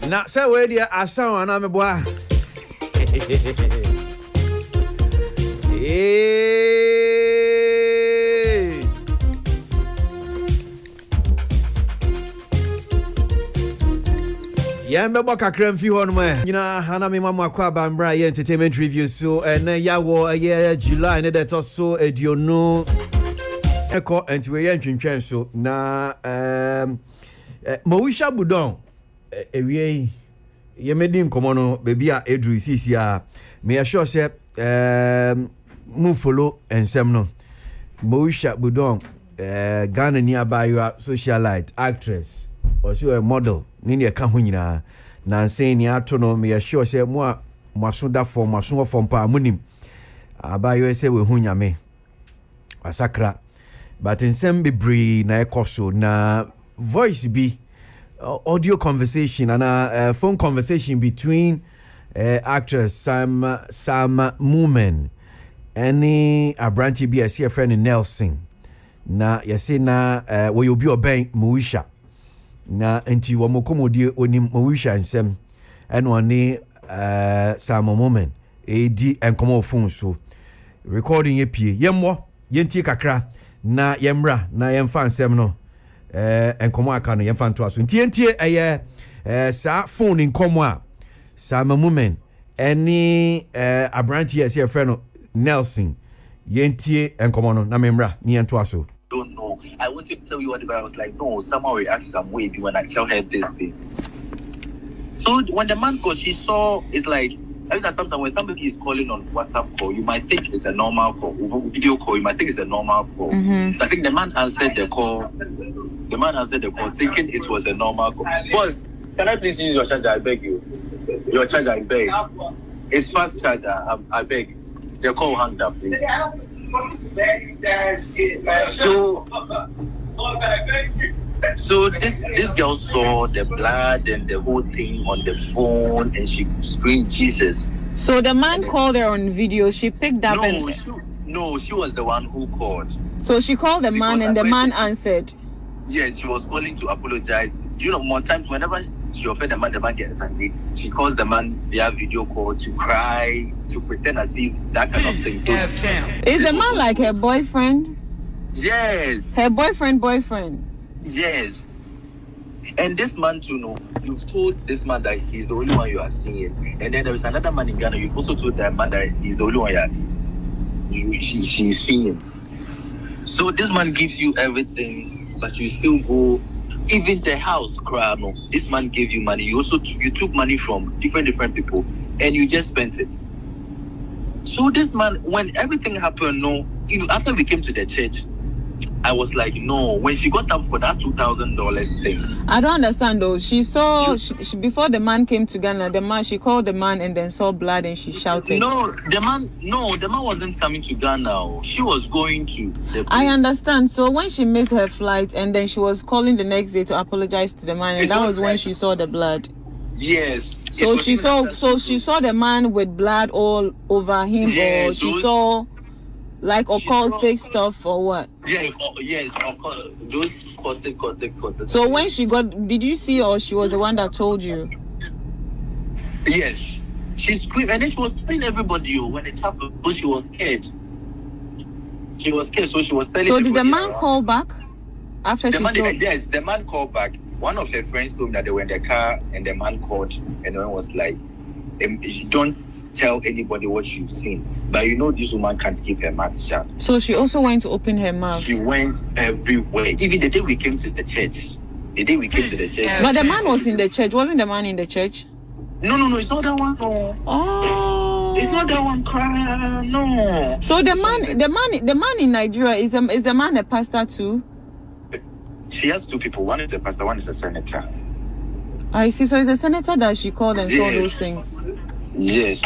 Na say we dia asan ana me boa. Yambe boka kremfi ho no me. Nyina hana me mama kwa bambra ye entertainment review so na ya wo ye July ne that so ediono eko enti ye ntwentwen so na Mowisha Budon ewie ye medi nkomo no baby a edru sisi a me sure say mu follow ensem no Mowisha Budon Ghana ni abayo socialite actress also a model nini eka ho nyina na nsen ni ato no me sure say mo aso da form aso form pa munim abayo say we hu nyame asakra but nsem bebre na ekoso na voice be audio conversation and phone conversation between actress Sam Moomen any abranti be a friend Nelson na yesi na we obi oben Mowisha na enti wo mokomodie onim Mowisha nsem eno oni Sam Moomen edi enkomo phone so recording ye pie yemwo yentie kakra na yemra na yemfa nsem no enkomo aka no yemfa nto aso ntie sa phone enkomo a Sam Moomen any abranti yes your friend Nelson yentie enkomo no na memra ni ento aso. Don't know. I want to tell you what I was like, no, someone reacts some way when I tell her this thing. So when the man goes, she saw, it's like, every time sometimes when somebody is calling on WhatsApp call, you might think it's a normal call. Video call, you might think it's a normal call. Mm-hmm. So I think the man answered the call. The man answered the call thinking it was a normal call. Boss, can I please use your charger? I beg you. Your charger, I beg. It's fast charger. I beg. The call hung up, please. So this girl saw the blood and the whole thing on the phone, and she screamed Jesus. So the man called her on video. She picked up she was the one who called. So she called the man, and the man answered. Yes, she was calling to apologize. Do you know, more times whenever she offended the man gets angry, she calls the man via video call to cry, to pretend as if that kind of thing. So, is the man like her boyfriend? Yes. Her boyfriend? Yes. And this man too, know, you've told this man that he's the only one you are seeing. And then there is another man in Ghana, you've also told that man that he's the only one she's seeing. So this man gives you everything, but you still go. Even the house, Krano, this man gave you money. You also you took money from different people, and you just spent it. So this man, when everything happened, after we came to the church, I was like, no. When she got up for that $2,000 thing, I don't understand though. She saw she, before the man came to Ghana. She called the man and then saw blood and she shouted. The man wasn't coming to Ghana. She was going to. I understand. So when she missed her flight and then she was calling the next day to apologize to the man, and that was when she saw the blood. Yes. So she saw the man with blood all over him, or she saw like occultic stuff or what? Yeah, yes, those occultic. So when she got, did you see, or she was the one that told you? Yes, she screamed and then she was telling everybody when it happened, but she was scared. She was scared, so she was telling. So did the man call back after she saw? Yes, the man called back. One of her friends told me that they were in the car and the man called and the man was like, don't tell anybody what you've seen, but you know this woman can't keep her mouth shut. So she also went to open her mouth. She went everywhere. Even the day we came to the church. But the man was in the church. Wasn't the man in the church? No, it's not that one. No. Oh, it's not that one. Cry, no. So the man in Nigeria is the man a pastor too? She has two people. One is a pastor. One is a senator. I see. So it's a senator that she called and saw those things. Yes.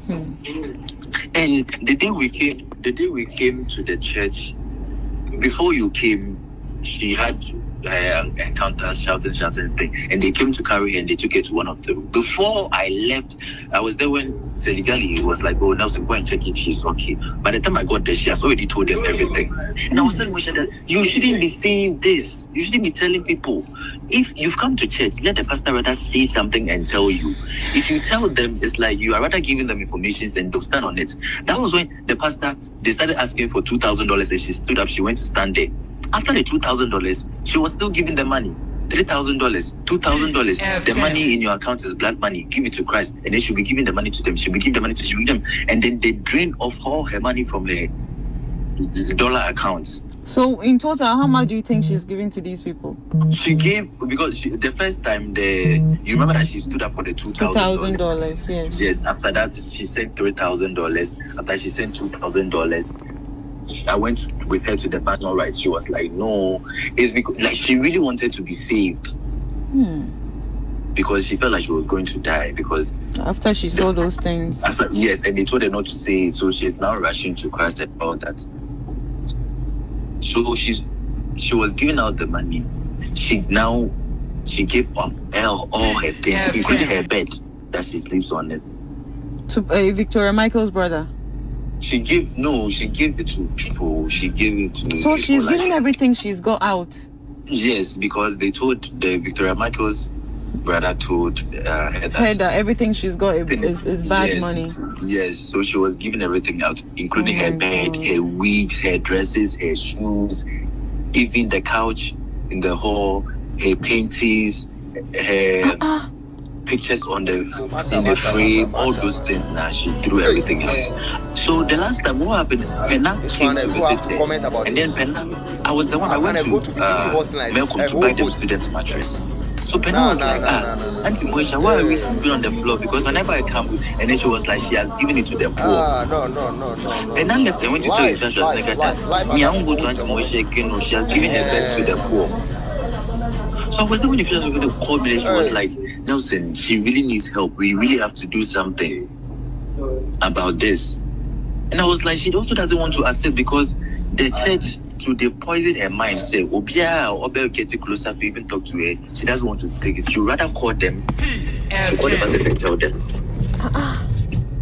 And the day we came to the church, before you came, she had encounters, shouting thing, and they came to carry her and they took her to one of the rooms. Before I left, I was there when Seligali was like, "Oh, Nelson, go and check if she's okay." By the time I got there, she has already told them everything. And I was telling Misha that you shouldn't be saying this. You shouldn't be telling people. If you've come to church, let the pastor rather say something and tell you. If you tell them, it's like you are rather giving them information and they'll stand on it. That was when the pastor, they started asking for $2,000 and she stood up, she went to stand there. After the $2,000, she was still giving them money. $3,000, $2,000. The money in your account is blood money. Give it to Christ. And then she'll be giving the money to them. She'll be giving the money to them. And then they drain off all her money from the dollar accounts. So in total, how much do you think she's giving to these people? She gave, because the first time, you remember that she stood up for the $2,000? Yes. Yes, after that, she sent $3,000. After she sent $2,000, I went with her to the bank. All right, she was like, no, it's because like she really wanted to be saved. Because she felt like she was going to die. Because after she saw those things. Yes, and they told her not to say it, so she's now rushing to Christ about that. So she was giving out the money. She gave off all her things, including her bed that she sleeps on it. To Victoria Michael's brother. She gave it to people. She gave it to. So she's giving everything she's got out. Yes, because they told the Victoria Michael's brother told her that everything she's got is bad money. Yes, so she was giving everything out, including her bed, her wigs, her dresses, her shoes, even the couch in the hall, her paintings, her pictures in the frame, all those things. Now she threw everything out. So the last time, what happened? Penna came to visit her, and then Penna, I was the one. I went to Malcolm to buy the student's mattress. So Penna was like, Auntie Moisha, why are we sleeping on the floor? Because whenever I come, and then she was like, she has given it to the poor. No. Penna left and went to tell his church, like that. Me, I won't go to Auntie Moisha again. She has given her bed to the poor. So I was there when the church was going to call me, and she was like, Nelson, she really needs help. We really have to do something about this. And I was like, she also doesn't want to accept because the church, to they poison her mind, say, Obia or get closer to even talk to her. She doesn't want to take it. She'd rather call them. She call them and tell them.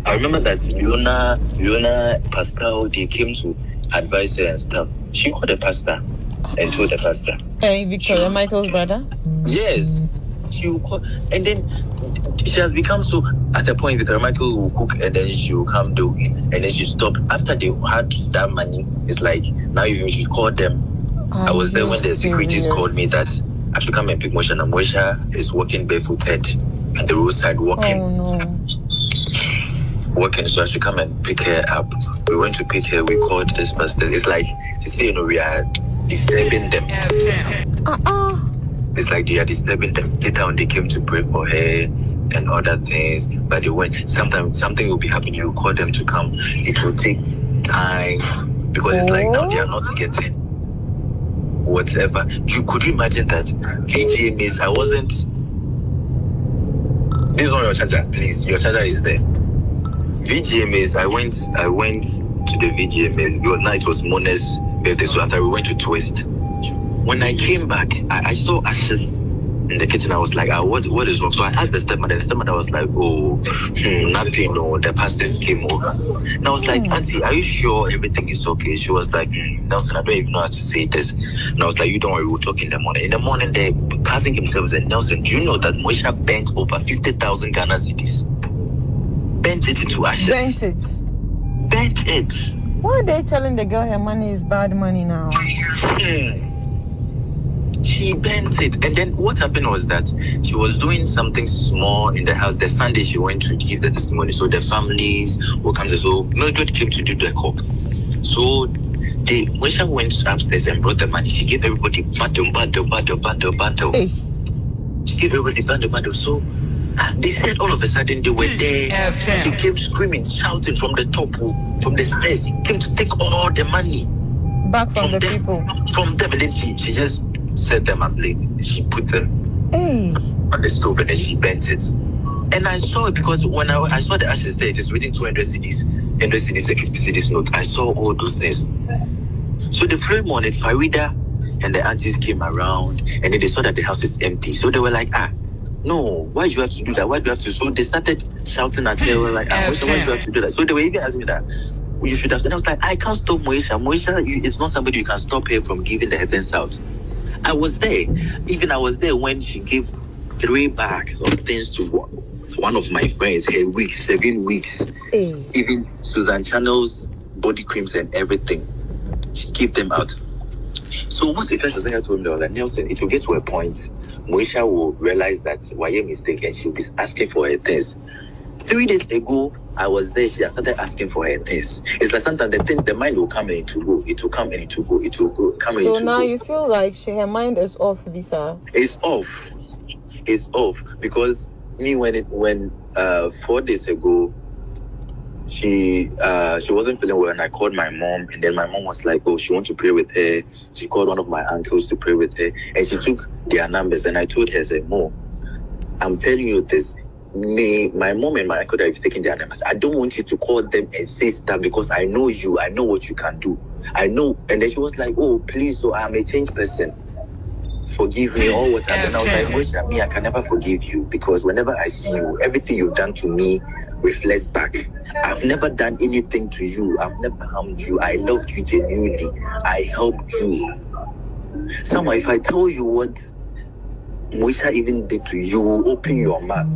I remember that Leona Pascal, they came to advise her and stuff. She called the pastor and told the pastor. Hey, Victoria Michael's brother? Yes. She will call, and then she has become so, at a point Victoria Michael will cook and then she will come do it, and then she stopped. After they had that money, it's like, now you should call them. I was there when the securities called me that I should come and pick Moisha. And Moisha is walking barefooted at the roadside walking. Oh no. Working, so I should come and pick her up. We went to pick her, we called this person. It's like, we are disturbing them. It's like they are disturbing them. Later on, they came to pray for her and other things. But they went, sometimes something will be happening, you call them to come. It will take time because it's like now they are not getting whatever. Could you imagine that? VGMAs, I wasn't. This is not your charger, please. Your charger is there. VGMAs, I went to the VGMAs because now it was Mona's birthday, so after we went to Twist. When I came back, I saw ashes in the kitchen. I was like, what is wrong? So I asked the stepmother. The stepmother was like, nothing. No, the pastors came over. And I was like, Auntie, are you sure everything is okay? She was like, Nelson, I don't even know how to say this. And I was like, you don't worry, we'll talk in the morning. In the morning, the cousin himself said, Nelson, do you know that Moisha bent over 50,000 Ghana cedis? Bent it into ashes. Bent it. Why are they telling the girl her money is bad money now? She bent it. And then what happened was that she was doing something small in the house. The Sunday she went to give the testimony. So the families will come. So Mildred came to do the call. So when she went upstairs and brought the money, she gave everybody bundle. Hey. She gave everybody bundle. So they said all of a sudden they were there. She came screaming, shouting from the top, from the stairs. She came to take all the money. Back from the people. From them. And then she just set them up late. She put them on the stove and then she bent it. And I saw it because when I saw the ashes say it is within 200 cedis, 100 cedis and 50 cedis note. I saw all those things. So the following morning, Farida and the aunties came around and then they saw that the house is empty. So they were like, no, why do you have to do that? Why do you have to? So they started shouting at her. They were like, why do you have to do that? So they were even asking me that. You should have. And I was like, I can't stop Moisha. Moisha is not somebody you can stop her from giving the heavens out. I was there. Even I was there when she gave 3 bags of things to one of my friends. Her weeks, 7 weeks. Hey. Even Susan Channel's body creams and everything. She gave them out. So what the first thing I told me was that Nelson, it will get to a point, Moesha will realize that why a mistake and she'll be asking for her things. 3 days ago, I was there. She has started asking for her things. It's like sometimes the mind will come and it will go. It will come and it will go. It will go. Come and it will go. So now you feel like her mind is off, Bisa. It's off. It's off because me when 4 days ago, she wasn't feeling well, and I called my mom, and then my mom was like, "Oh, she wants to pray with her." She called one of my uncles to pray with her, and she took their numbers, and I told her, "Say, Mo, I'm telling you this. My mom and my uncle that have taken their numbers. I don't want you to call them and say stuff because I know you. I know what you can do. I know." And then she was like, "Oh, please, so I'm a changed person. Forgive me or whatever." And I was like, "Moesha, me, I can never forgive you because whenever I see you, everything you've done to me reflects back. I've never done anything to you. I've never harmed you. I loved you genuinely. I helped you. Somehow, if I tell you what Moesha even did to you, you will open your mouth."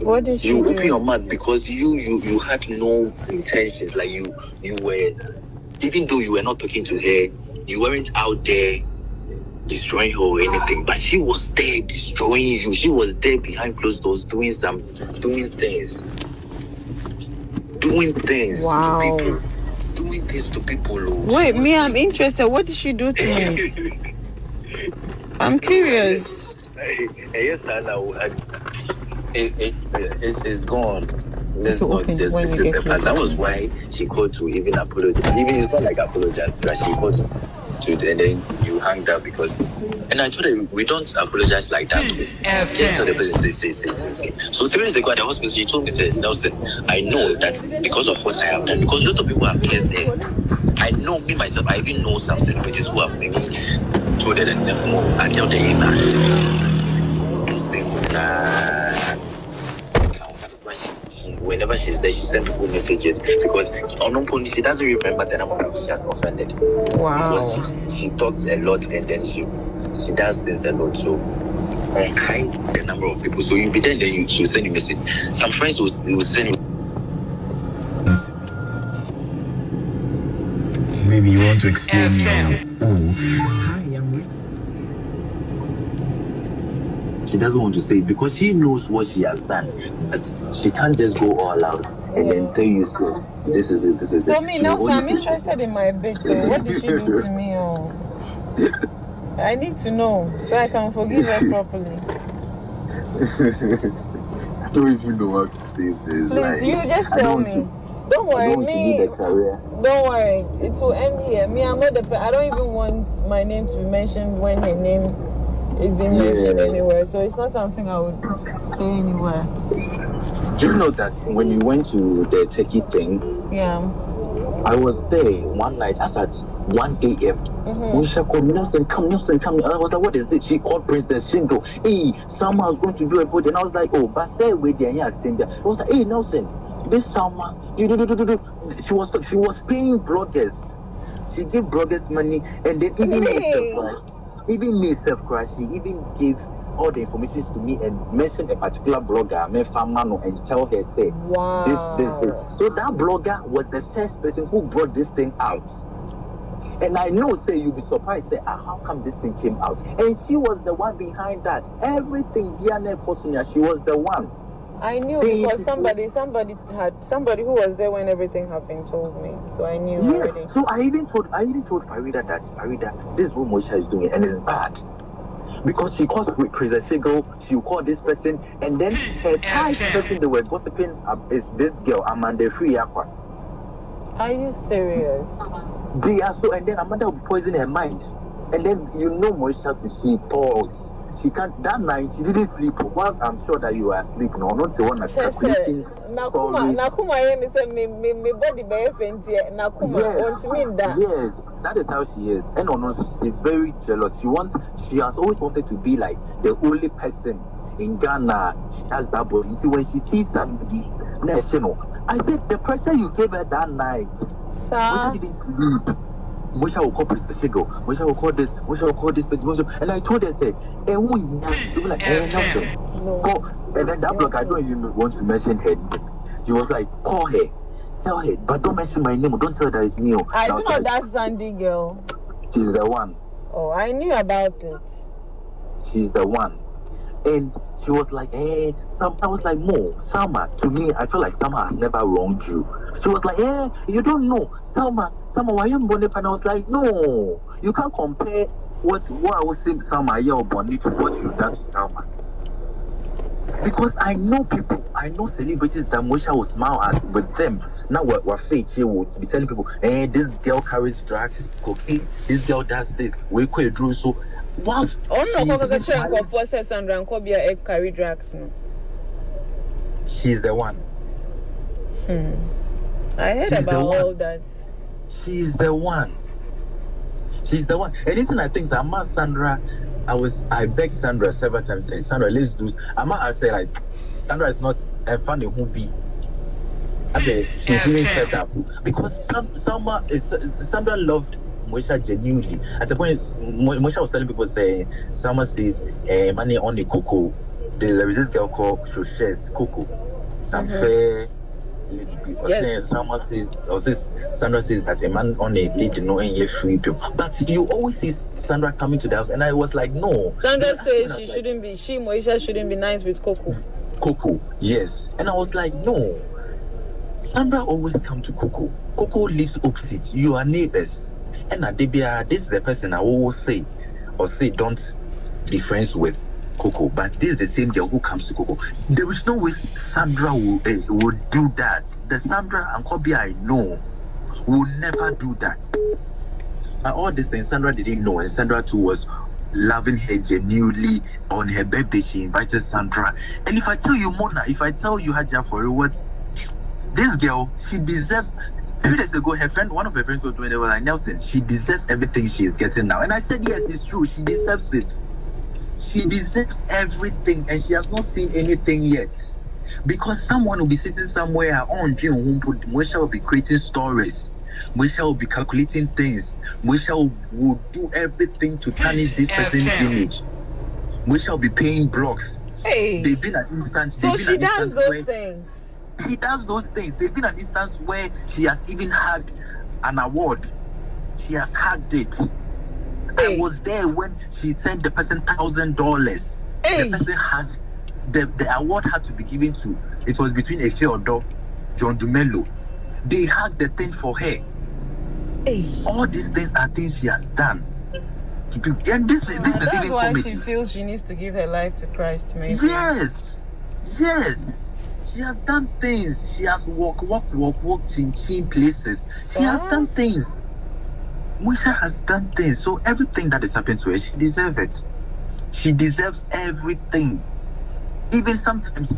What did you do? Open your mouth because you had no intentions. Like you were, even though you were not talking to her, you weren't out there destroying her or anything, but she was there destroying you. She was there behind closed doors doing things wow. to people. Doing things to people. Wait, me, I'm interested. What did she do to me? I'm curious. Yes, I know. It's gone. Let's So not open just when you get and that closer. was why she called to even apologize. Even it's not like apologize, but she called to and then you hanged up because. And I told her we don't apologize like that. Just not the person say. So 3 days ago at the hospital, she told me, said, "Nelson, I know that because of what I have done, because a lot of people have cares there. I know me myself. I even know some celebrities who have maybe told her that I tell the those things. Whenever she's there, she sends people messages because she doesn't remember the number of people she has offended. Wow. Because she talks a lot and then she does things a lot. So hide the number of people. So you'll be there and then she'll send you a message. Some friends will send you. Maybe you want to explain now. She doesn't want to say it because she knows what she has done. But she can't just go all out and then tell you, so this is it. So me, Nelson, I'm interested in my bit. What did she do to me? I need to know so I can forgive her properly. I don't even know how to say this. Please, you just tell me. Don't worry, me. Don't worry, it will end here. Me, I'm not I don't even want my name to be mentioned when her name is being mentioned anywhere. So it's not something I would say anywhere. Do you know that when you went to the Turkey thing? Yeah. I was there one night as at 1 a.m. Moesha called Nelson, come. And I was like, what is it? She called Princess Shindo. Hey, Salma is going to do a body. And I was like, oh, but say wait there. I was like, hey, Nelson, this Salma, she was paying bloggers. She gave bloggers money, and then even me self-crash, she even gave all the information to me and mentioned a particular blogger, Mefamano, and tell her, say, wow. This. So that blogger was the first person who brought this thing out. And I know, say, you'll be surprised, say, how come this thing came out? And she was the one behind that. Everything, Diana Kosunya, she was the one. I knew because somebody who was there when everything happened told me, so I knew already. So I even told Farida that this is what Moesha is doing, and it's bad because she calls Princess Shigo, she will call this person, and then her type person they were gossiping is this girl Amanda Free Aqua. Are you serious? They are so, and then Amanda will poison her mind, and then Moesha, she talks. She can't. That night she didn't sleep. Whilst I'm sure that you are asleep, no, not the one that's calculating. Nakuma, me body be fenty. Nakuma, yes, that is how she is. And she's very jealous. She has always wanted to be like the only person in Ghana. She has that body. See, when she sees somebody national, I said the pressure you gave her that night. Sir, she didn't sleep. Mosha will call Princess Go. Mosha will call this. Mosha will call this. And I told her, say, eh, who is like, nothing. Call, and then that block, I don't even want to mention her name. She was like, call her, tell her, but don't mention my name. Don't tell her that it's me. I know like, that Sandy girl. She's the one. Oh, I knew about it. She's the one. And she was like, hey, I was like, no, Salma, to me, I feel like Salma has never wronged you. She was like, hey, you don't know. Salma, why you born? And I was like, no, you can't compare what I was saying, Salma, you're born to what you've done to Salma. Because I know people, I know celebrities that Mosha will smile at with them. Now we're fake here, will be telling people, hey, this girl carries drugs, cocaine, this girl does this, we could do so. What? Oh no, for Sandra and Kobia egg carry drugs. No. She's the one. I heard about all that. She's the one. She's the one. Anything I think I'm not Sandra. I begged Sandra several times, saying, Sandra, let's do. I say like, Sandra is not a funny who be. She's being set up because Sandra loved Mosha genuinely. At the point, Mosha was telling people, saying, Sandra says, money on the cocoa. There is this girl called Shoshes Coco. Some fair. Yes. Sandra says that a man on a lead knowing you free people. But you always see Sandra coming to the house, and I was like, no. Sandra says she shouldn't be. Moesha shouldn't be nice with Coco. Coco, yes. And I was like, no. Sandra always come to Coco. Coco lives opposite. You are neighbors. And Adebia, this is the person I always say, don't be friends with Coco. But this is the same girl who comes to Coco. There is no way Sandra will do that. The Sandra and Kobe I know will never do that. But all these things Sandra didn't know, and Sandra too was loving her genuinely. On her birthday, she invited Sandra. And if I tell you, Mona, if I tell you Haja for what this girl, she deserves. A few days ago, one of her friends was doing it, was like, Nelson, she deserves everything she is getting now. And I said, yes, it's true. She deserves it. She deserves everything, and she has not seen anything yet. Because someone will be sitting somewhere on Mosha will be creating stories. Mosha will be calculating things. Mosha will do everything to tarnish this person's image. Mosha will be paying blocks. Hey. They've been an instance. So she does those things. She does those things. There's been an instance where she has even had an award. She has had it. I was there when she sent the person $1,000. The person had the award had to be given to. It was between Efe Odo, John Dumelo. They had the thing for her. All these things are things she has done. And this is that's even why comedy. she feels she needs to give her life to Christ. Maybe. Yes. She has done things. She has walked in places. She has done things. Mosha has done things. So everything that is happening to her, she deserves it. She deserves everything. Even sometimes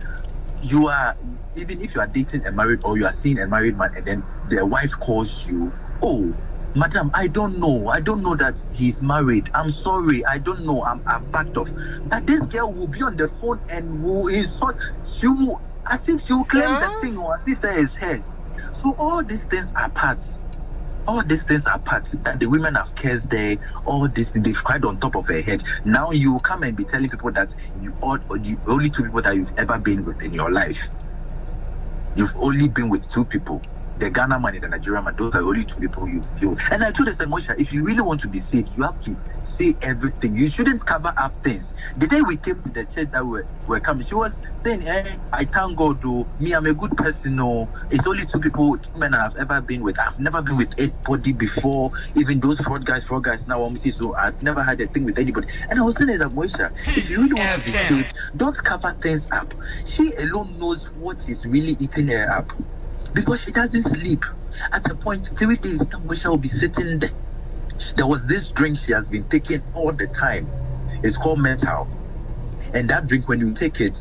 even if you are dating a married or you are seeing a married man and then their wife calls you, oh, madam, I don't know that he's married. I'm sorry, I don't know. I'm backed off. But this girl will be on the phone and will insult. She will, as if she will claim that thing or as if it is hers. So all these things are parts. All these things are parts that the women have cursed there. All these things, they've cried on top of her head. Now you come and be telling people that you are the only two people that you've ever been with in your life. You've only been with two people. The Ghana man and the Nigerian man, those are the only two people you feel. And I told her, Mosha, if you really want to be saved, you have to say everything. You shouldn't cover up things. The day we came to the church that we were coming, she was saying, hey, I thank God, though. Me, I'm a good person. No, it's only two men I've ever been with. I've never been with anybody before. Even those fraud guys now want me to see. So I've never had a thing with anybody. And I was saying that, Mosha, if you really want to be saved, don't cover things up. She alone knows what is really eating her up. Because she doesn't sleep. At a point, 3 days, Mosha will be sitting there. There was this drink she has been taking all the time. It's called Metal. And that drink, when you take it,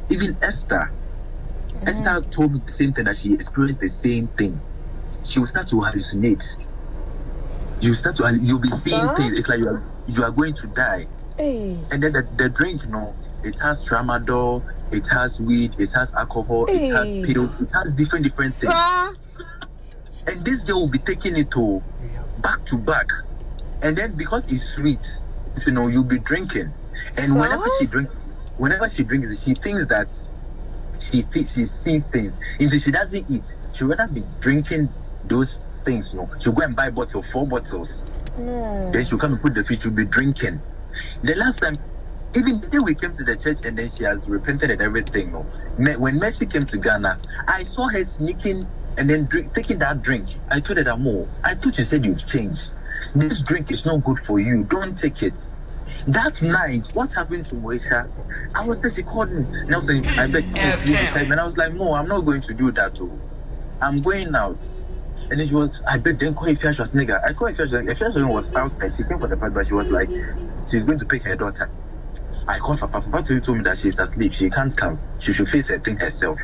even Esther told me the same thing, that she experienced the same thing. She will start to hallucinate. You'll be seeing things. It's like you are going to die. And then the drink, it has tramadol, it has weed, it has alcohol, it has pills, it has different things. And this girl will be taking it to back to back. And then because it's sweet, you know, you'll be drinking. And whenever she drinks, she thinks that she sees things. If she doesn't eat, she'll rather be drinking those things, you know. She'll go and buy 4 bottles. Then she'll come and put the fish, she'll be drinking. The last time, even the day we came to the church and then she has repented and everything, you know. When Mercy came to Ghana, I saw her sneaking and then taking that drink. I told her that, Mo, I thought you said you've changed. This drink is not good for you. Don't take it. That night, what happened to Moesha? I was there, she called me. And I was saying, I beg you, and I was like, Mo, I'm not going to do that too. I'm going out. And then she was, I beg, then call Ifeanyi nigga. I called Ifeanyi was outside. She came for the part, but she was like, she's going to pick her daughter. I called Papa. Papa told me that she's asleep. She can't come. She should face her thing herself.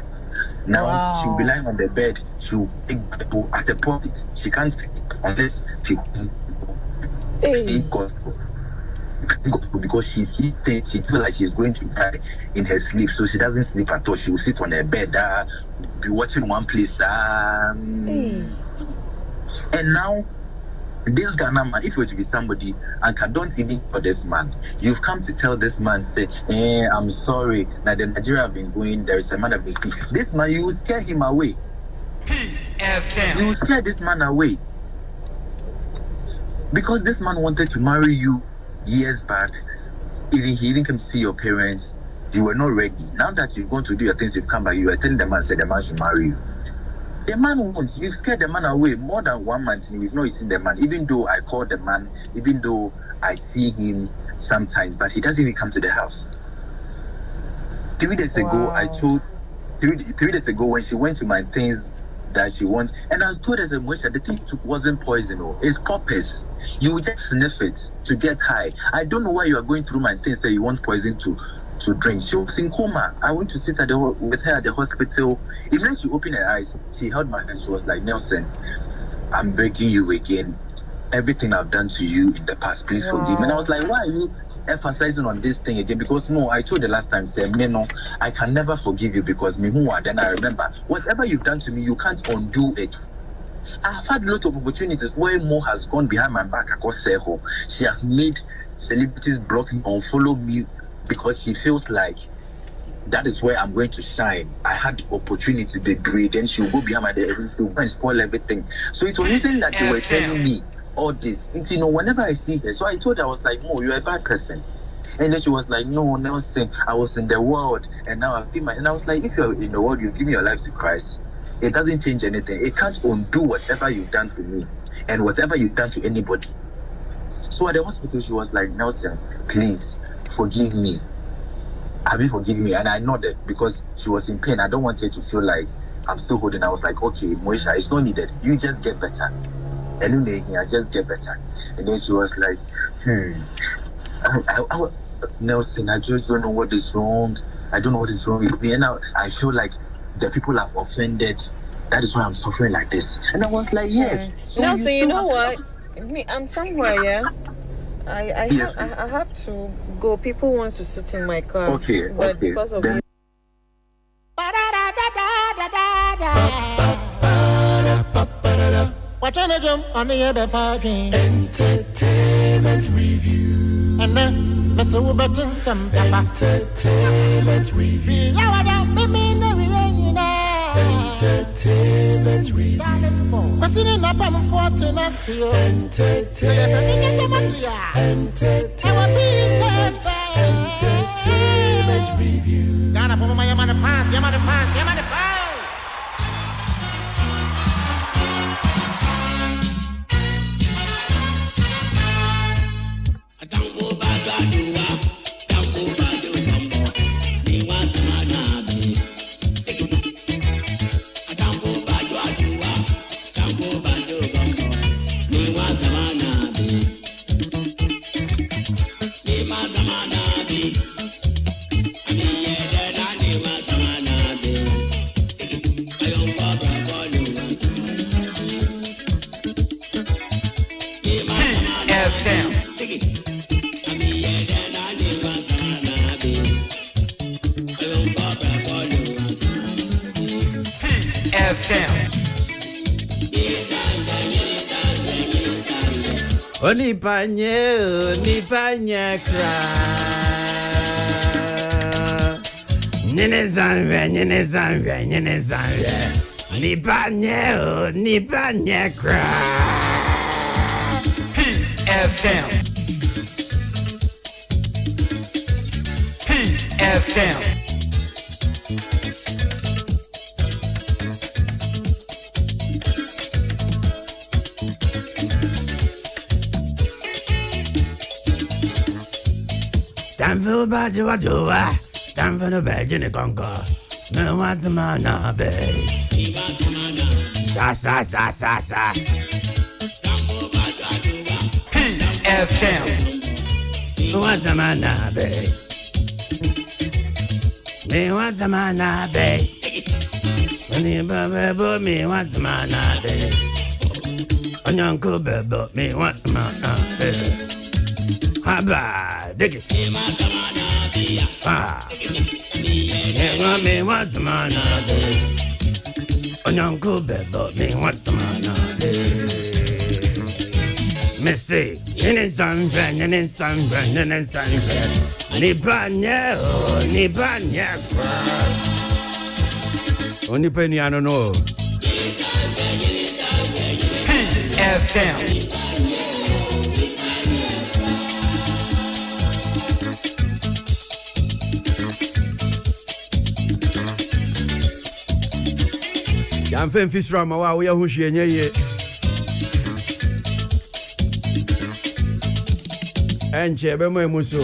Now she'll be lying on the bed. She'll take the ball at the point. She can't speak unless she gospel because she feels like she's going to die in her sleep, so she doesn't sleep at all. She will sit on her bed, be watching one place. And now this Ghana man, if you were to be somebody and don't even for this man, you've come to tell this man, say, I'm sorry that the Nigeria have been going, there is a man that been sick. This man, you will scare him away. Peace FM. You will scare this man away. Because this man wanted to marry you years back. He even came to see your parents. You were not ready. Now that you're going to do your things, you've come back, you are telling the man, say the man should marry you. The man won't. You've scared the man away more than 1 month. You've not seen the man. Even though I call the man, even though I see him sometimes, but he doesn't even come to the house. 3 days ago, I told 3 days ago when she went to my things that she wants, and I told her that the thing wasn't poison, it's poppers. You just sniff it to get high. I don't know why you are going through my things that you want poison to drink. She was in coma. I went to sit with her at the hospital. Even when she opened her eyes, she held my hand. She was like, Nelson, I'm begging you again. Everything I've done to you in the past, please forgive me. And I was like, why are you emphasizing on this thing again? Because no, I told the last time, say, no, I can never forgive you because me who are. Then I remember whatever you've done to me, you can't undo it. I've had a lot of opportunities where Mo has gone behind my back across Seho. She has made celebrities block me or follow me because she feels like that is where I'm going to shine. I had the opportunity to be, then she'll go behind my head and spoil everything. So it was reason that they were telling me all this. And you know, whenever I see her, so I told her, I was like, Mo, you're a bad person. And then she was like, no, Nelson, I was in the world and now I've given and I was like, if you're in the world, you've given your life to Christ. It doesn't change anything. It can't undo whatever you've done to me and whatever you've done to anybody. So at the hospital, she was like, Nelson, please forgive me. Have you forgiven me? And I nodded because she was in pain. I don't want her to feel like I'm still holding. I was like, okay, Moesha, it's not needed. You just get better. And I just get better. And then she was like, Nelson, I just don't know what is wrong. I don't know what is wrong with me. And now I feel like the people have offended. That is why I'm suffering like this. And I was like, yes. So Nelson, you know what? I'm somewhere, yeah. I have to go. People want to sit in my car. Okay, but okay. Because of then... Entertainment review. And then Mr. Uberton some Entertainment review. Entertainment review. What's in a bum for tenacity? Entertainment review. Ghana for my man of fans, your man of fans, your man of fans. FM. Oni panye kra. Nene zanve. Ni panye kra. Peace FM. Peace FM. Tanfu bajuwa. Tanfu no bejini konko. Me want mana be. Sa. Peace FM. Me want mana be. Me want mana be. Me want mana be. Onyanko bebo me want mana be. Haba, dig it. Ah, me want some money. Onyanko bebo me want some money. Me say, in sunshine. Ni panya. Only penny I don't know. Peace FM. I'm fin fish from my way who she ye. And Chebe Muso.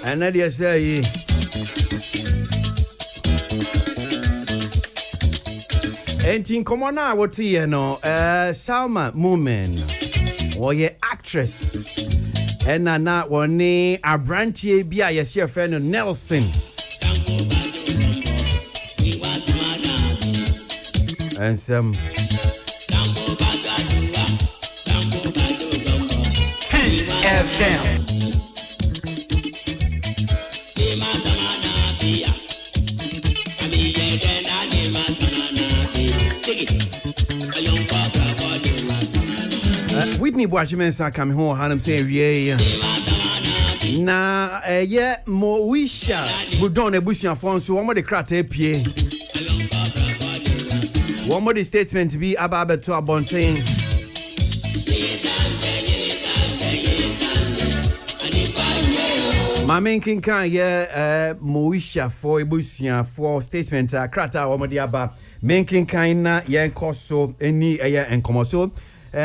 And Nadia say, Entin Komona, what you know, Salma Moomin, or ye actress, and Nana one a branchie bia, yes, your friend Nelson. And some Peace FM. Whitney Boachimensa coming home, and I'm saying, yeah. Na, yeah, Moisha, Budon, a bush and phone, so one more the crat pie. One more the statement to be about to a bontain. My main king can Moisha for a bushia for statement crata or Modiaba main king kind yen coso any and commercial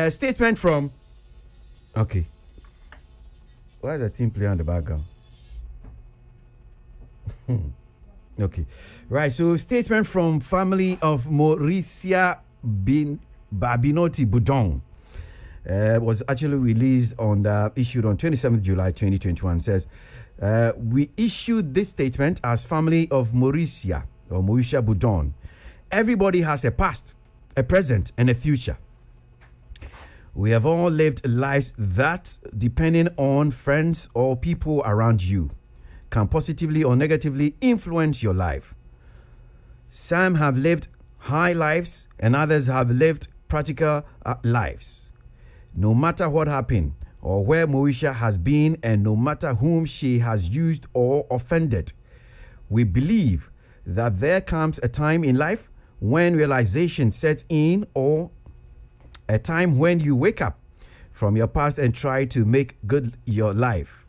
statement from okay. Why is the team play on the background? Okay. Right, so statement from family of Mauricia Babinotti Budon was actually released issued on 27th July 2021. Says, we issued this statement as family of Mauricia Budon. Everybody has a past, a present, and a future. We have all lived lives that, depending on friends or people around you, can positively or negatively influence your life. Some have lived high lives and others have lived practical lives. No matter what happened or where Moesha has been and no matter whom she has used or offended, we believe that there comes a time in life when realization sets in, or a time when you wake up from your past and try to make good your life.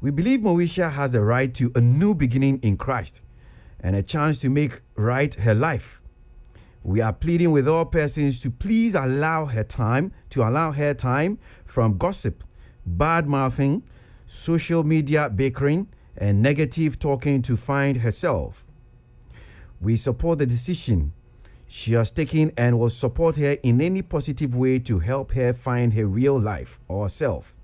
We believe Moesha has the right to a new beginning in Christ and a chance to make right her life. We are pleading with all persons to please allow her time from gossip, bad mouthing, social media bickering, and negative talking to find herself. We support the decision she has taken and will support her in any positive way to help her find her real life or self.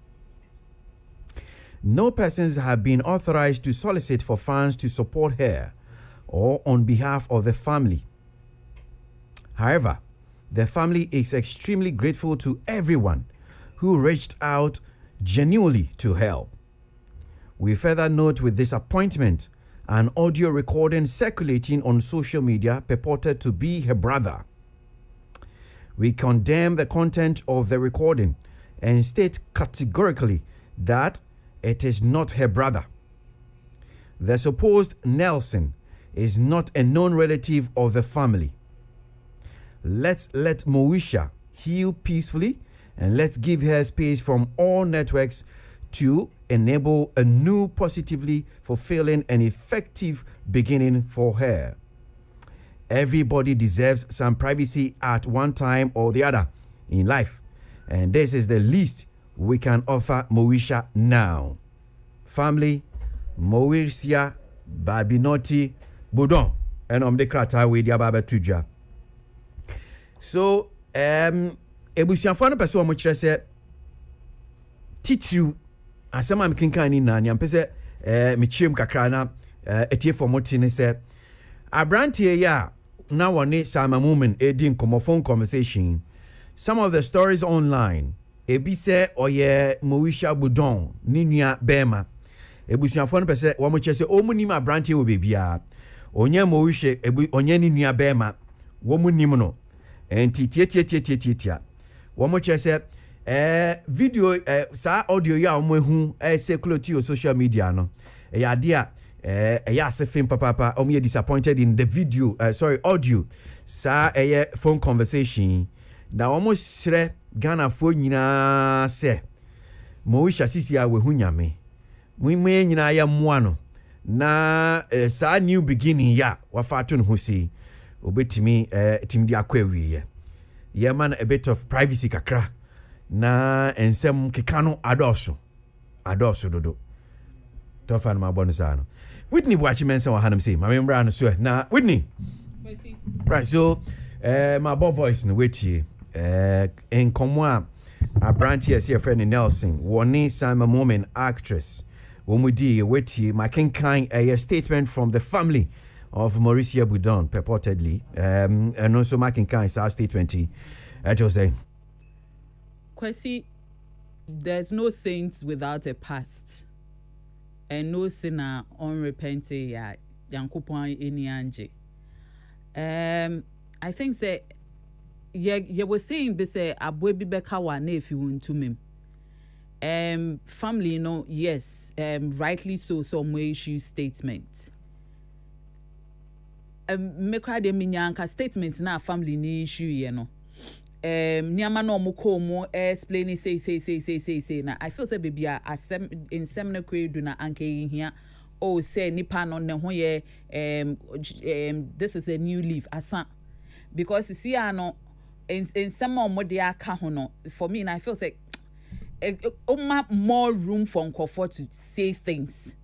No persons have been authorized to solicit for funds to support her or on behalf of the family. However, the family is extremely grateful to everyone who reached out genuinely to help. We further note with disappointment an audio recording circulating on social media purported to be her brother We condemn the content of the recording and state categorically that it is not her brother. The supposed Nelson is not a known relative of the family. Let's let Moesha heal peacefully, and let's give her space from all networks to enable a new, positively fulfilling and effective beginning for her. Everybody deserves some privacy at one time or the other in life, and this is the least we can offer Moesha now. Family, Moesha Babinoti Budon, and the krata we dia baba tuja. So ebusianfo no person mo kire se teach you asema mkinkan ni na nyam pese me chiem kakra na etie for moti ne se abrantie ya na woni Simon Woman edin phone conversation. Some of the stories online ebi se oye Moesha Budon ni nua bema ebusianfo no pese wo mo kire se o munim abrantie wo bebia onye Moesha onye ni nua bema wo munim no enti tie wo mo kire se video sa audio ya o mo hu circulate on social media no ya dia ya se film papa o me disappointed in the video audio sa phone conversation na o mo sre Ghana fo nyina se Moesha sisi ya we hu nyame mu nyina ya moa no na sa new beginning ya wa fa to no hosi obetimi tim di akwawie ye man a bit of privacy kakra na ensem kekano adoso dodo to fa na mabon sa no Whitney Buachi mensa wa hanam say ma membra no so na Whitney right so my boy voice no wetie en komwa a branch here see a friend Nelson woni Simon Woman actress womudi wetie my kinkan a statement from the family of Moesha Budon purportedly and also marking kind SA statement Jose Kwesi, there's no saints without a past and no sinner unrepentant ya yankupon any anje. I think say you were saying be say abwe bi beka wa na if you want to me. Family no yes rightly so some way issue statement. Me cry de minyanka statement na family ni issue ye no niama no mo ko mo explain say na I feel say baby asem in seminar do na anke hia oh say nipa no ne ho ye this is a new leaf asa because see ano in some mo de aka ho no for me and I feel say more room for comfort to say things,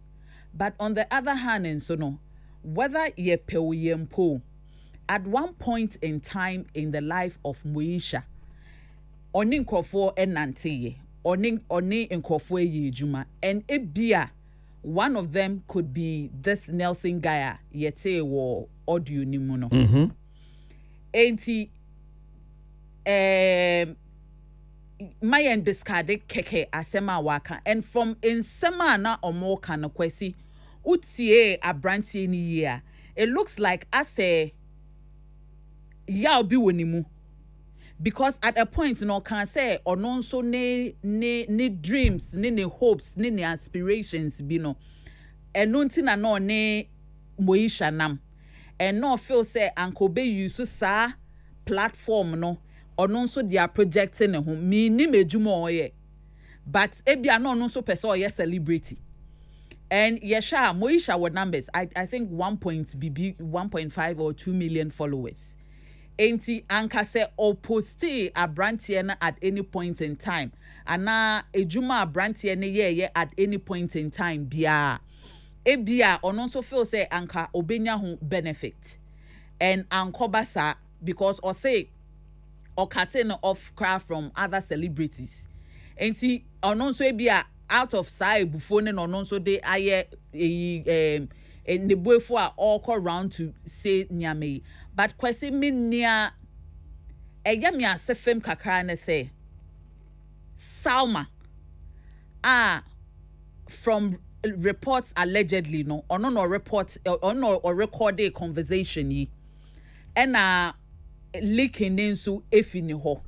but on the other hand and so no whether ye pewempo at one point in time in the life of Moesha oni nkofo enante oni nkofo ye juma and ebia one of them could be this Nelson guy yete wo audio ni mu no enti my discarded keke asema waka and from in sema na omo kana Kwesi utie abrantie ni year it looks like I say ya obi wonimu because at a point no can say or non so ne dreams ne hopes ne aspirations bi no eno ntina no ne Moesha nam and no feel say anko be use sa platform no or non so they are projecting ho me ni mejumo oye but ebia no so person oye celebrity. And yesha Moesha what numbers I think 1.5 or 2 million followers. Enti anka se o posti abrantie na at any point in time. Ana ejuma abrantie na ye at any point in time bia. Ebia on also feel say anka obenya ho benefit. And ankobasa because or say or cutting off craft from other celebrities. Enti on also ebia out of side bufone no no so they aye and the boy for all call round to say nyame but Kwesi minia eya me asefem kakra na say Salma from reports allegedly no or no report or no or record a conversation yi and leaking nso efini ho.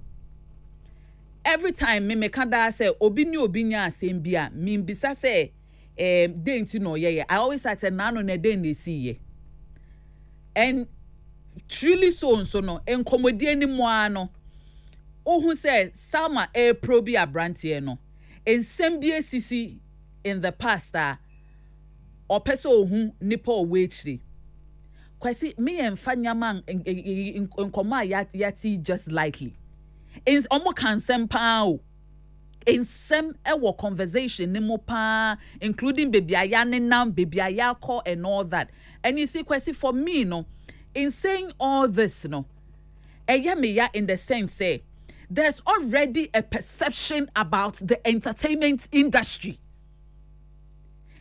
Every time me kada say obi ni obi nya asem bia me mbisa say denti no ye I always say na no na den na si ye. And truly so no enkomodie ni mo ano ohun say Salma probi abrante no ensem bia sisi in the past opese ohun nipa owechiri kwasi me emfa nyama nkoma yati just lightly in omo kansem pa o ensem ewo conversation ni mo pa including baby ayane nam baby ayako and all that. And you see kwasi for me no in saying all this no ya in the sense say there's already a perception about the entertainment industry.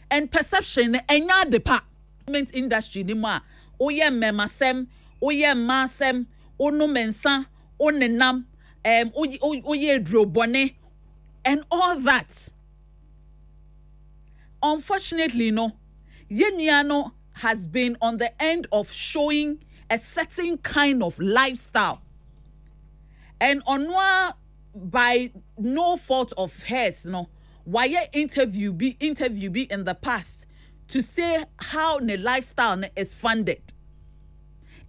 And perception enya department industry ni mo oye memasem oye masem onu mensa onenam oye drobone and all that. Unfortunately no Yeniano has been on the end of showing a certain kind of lifestyle. And Onwa, by no fault of hers, no, why interview be in the past to say how the lifestyle is funded.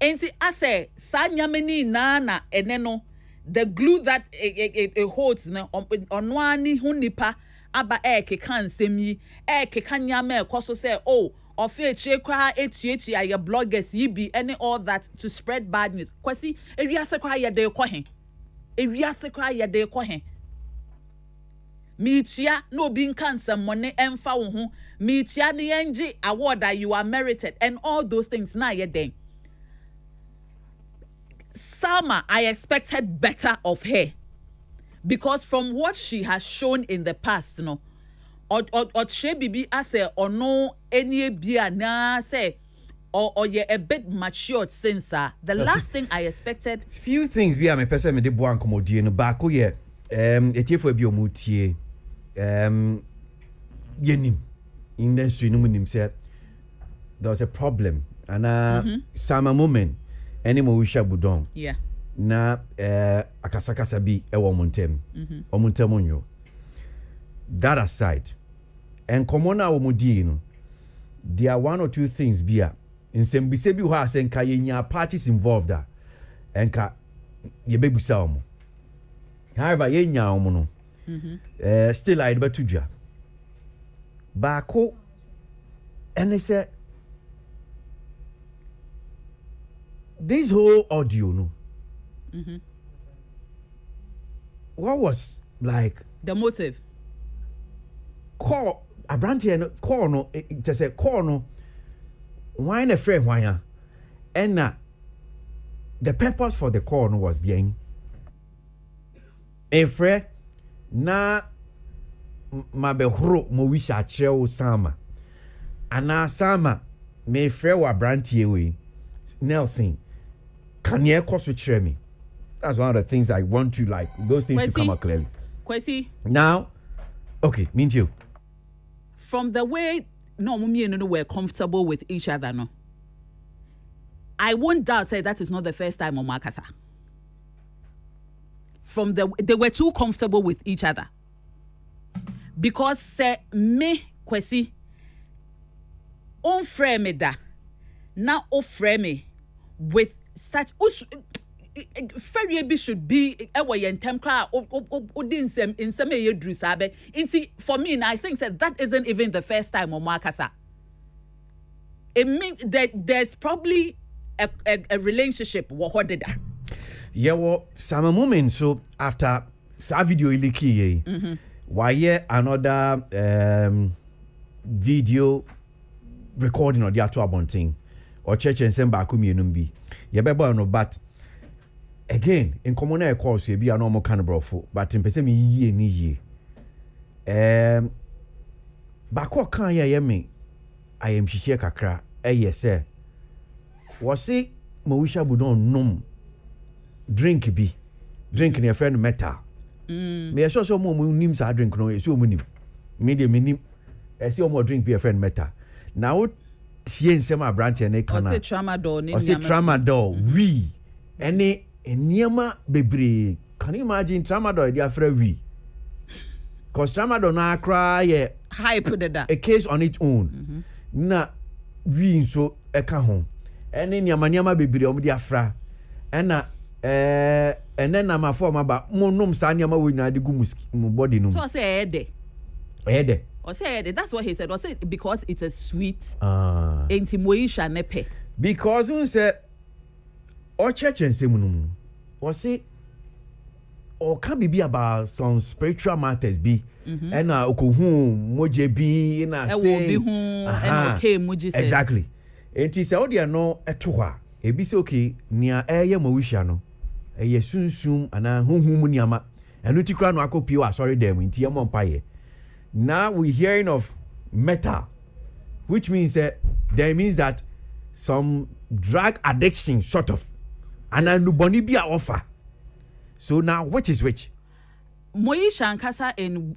And see, I say, Sanyamini nana eneno, the glue that it holds no onwa ni hunipa aba ke kan semi ke kanyame koso say oh of kra etuetu ya bloggers yibi any all that to spread bad news kwasi ewiase kra ye de kɔ he ewiase kra ye de kɔ he mitia no obi nkansa money emfa wo ho mitia ne yenji award that you are merited and all those things na ye den. Salma, I expected better of her because from what she has shown in the past, no, or she bibi ase or no any bia na say or ye a bit matured since the last thing I expected. Few things be me person me de boan komodie no ba ko ye etiefo bi omutie yenim industry no munim say there was a problem and Sama moment any mo wisha budon yeah na akasakasa bi e wo montem omontem onyo. That aside and common na wo modi no there are one or two things bia in sem bi se bi ho asenka yenya parties involved enka ye bebusa omo however yenya omo no still I be tudwa baako and say this whole audio no what was like the motive call abranti no call no just say call no why na friend why and the purpose for the call no was the friend na mabehro mo wisha chew Sama ana Sama me friend wa abranti we Nelson can you cost with me? That's one of the things I want to like those things to come out clearly. Kwesi. Now, okay, means you. From the way no mummy and no were comfortable with each other, no. I won't doubt say that is not the first time on Makasa. From they were too comfortable with each other. Because say me Kwesi on frame da now o frame with such Ferry should be a way and temper or in some way drew sabe. For me, I think that isn't even the first time on Makasa. It means that there's probably a relationship. What did that? Yeah, well, some moment so after that video iliki why another video recording or the actual bunting or church and send back numbi. Yeah, no, but again, in common air course, you be a normal kind of brofo, but in person ye ni ye. Back what can ye me? I am Shisha Kakra, yes, sir. Was it Moisha Budon num drink be drinking your friend metal? Me a so more names I drink no, it's your minim. Medium minim, as your more drink be a friend metal. Now, Tien Sema branch and a tramadol, tramadol, we. Any Niema bebre. Can you imagine tramadol they afraid we? Cause tramadol na cry hype that. A case on its own. Na we so eka ho. Ene niema bebre omo dia fra. Ena and then na ma form about monom sa niema we na de gu mu body no. So say ede. Ede. Or say ede. That's what he said. Or say because it's a sweet. Enti moisha nepe. Because we say or church and say munum. Or say or can be about some spiritual matters be and okohu moje bi na say and okay moje say exactly enti say o dia no eto ha e bi say okay nia eye mawisha no eye sunsum ana honhum niama enu ti kra no akopie wa sorry dem enti ye mompaye. Now we hearing of metal, which means that means that some drug addiction sort of and nobody be offer. So now which is which? Moisha Nkasa in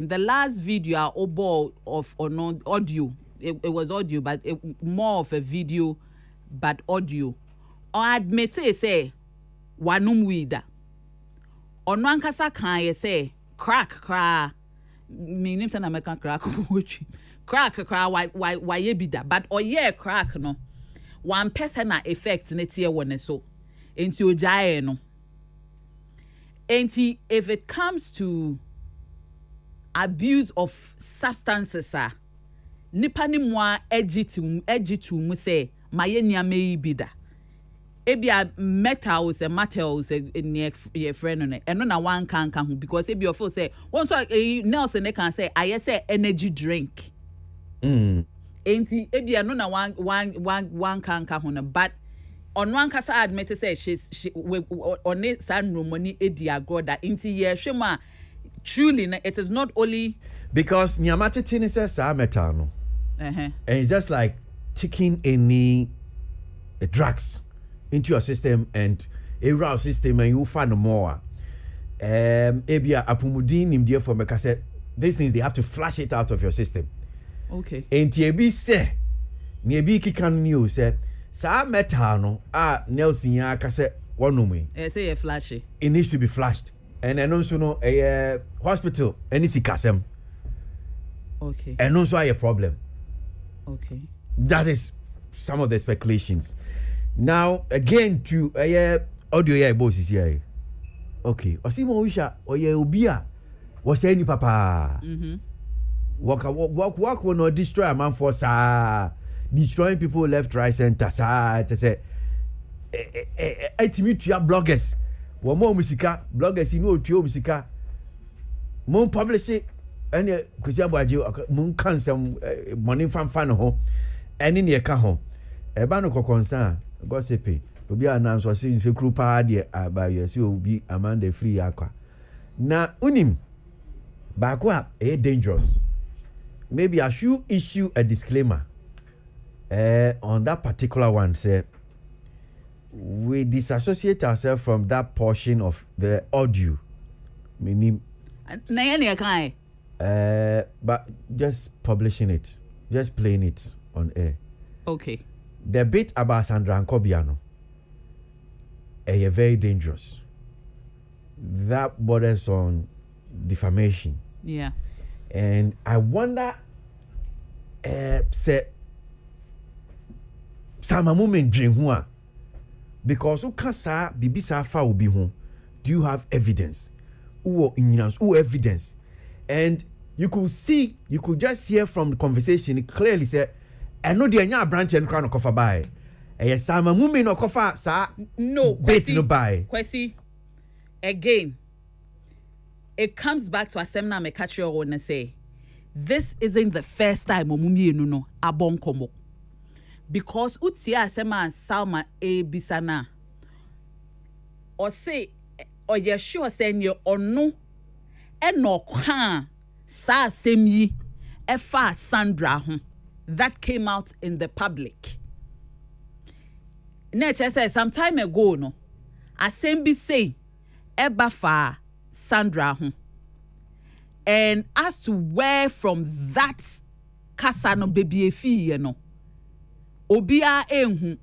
the last video of or not audio. It was audio, but more of a video, but audio. I admit say wanum wida. Ono Nkasa kan say crack. Me name say na make crack why ye be that, but crack no. One person na effect ne tie won so. Enti ojae no. Enti if it comes to abuse of substances nipa ni mo egitu mu say maye niame yi bi da ebia metals and metals in your friend no eno na one can ho because ebia of say one so Nelson can say I say energy drink enti ebia no na one can ho no but on one kasa admit say she on it san romani edi agoda enti ye hwema truly it is not only because nyamate ni say sa metal no and it's just like taking any drugs into your system and a system and you find more ebia apumudin nimdie for me say these things they have to flush it out of your system. Okay. Enti ebi say ni ebi kikan new say sa metal no Nelson ya ka say wonomu say you flash it needs to be flashed and also no a hospital any sikasem. Okay. And also a problem. Okay. That is some of the speculations. Now again to audio ya boss is here. Okay. Osimo wisha oye obia was any papa. Walk will not destroy a man for sa destroying people left, right, center. Sa to say ultimately bloggers. One more musika bloggers you know to musika. Mon publish it and kusia boaje mon kan some money from fan ho and in your ka ho. E ba no concern gossiping. Obi announce was say kru pa de aba yes obi amanda free akwa. Na unim bakwa dangerous. Maybe I should issue a disclaimer on that particular one. Say we disassociate ourselves from that portion of the audio. Meaning, but just publishing it, just playing it on air. Okay. The bit about Sandra Nkobiano is very dangerous. That borders on defamation. Yeah. And I wonder, say, some moment dream one because who can say bibisa fa obi ho? Do you have evidence? Who evidence? And you could just hear from the conversation it clearly say, I know the anya branch and crown of cover by. Yes, some moment no cover sa no bait no buy. Kwesi again. It comes back to a seminar me catch you wanna say. This isn't the first time omumi no abon komo. Because utia asema Salma e bisana. Or say or you sure say you or no no kan sa asemi efa Sandra ho that came out in the public. Nature say some time ago no asem say eba fa Sandra ho. And as to where from that kasa no baby efi no obia enhu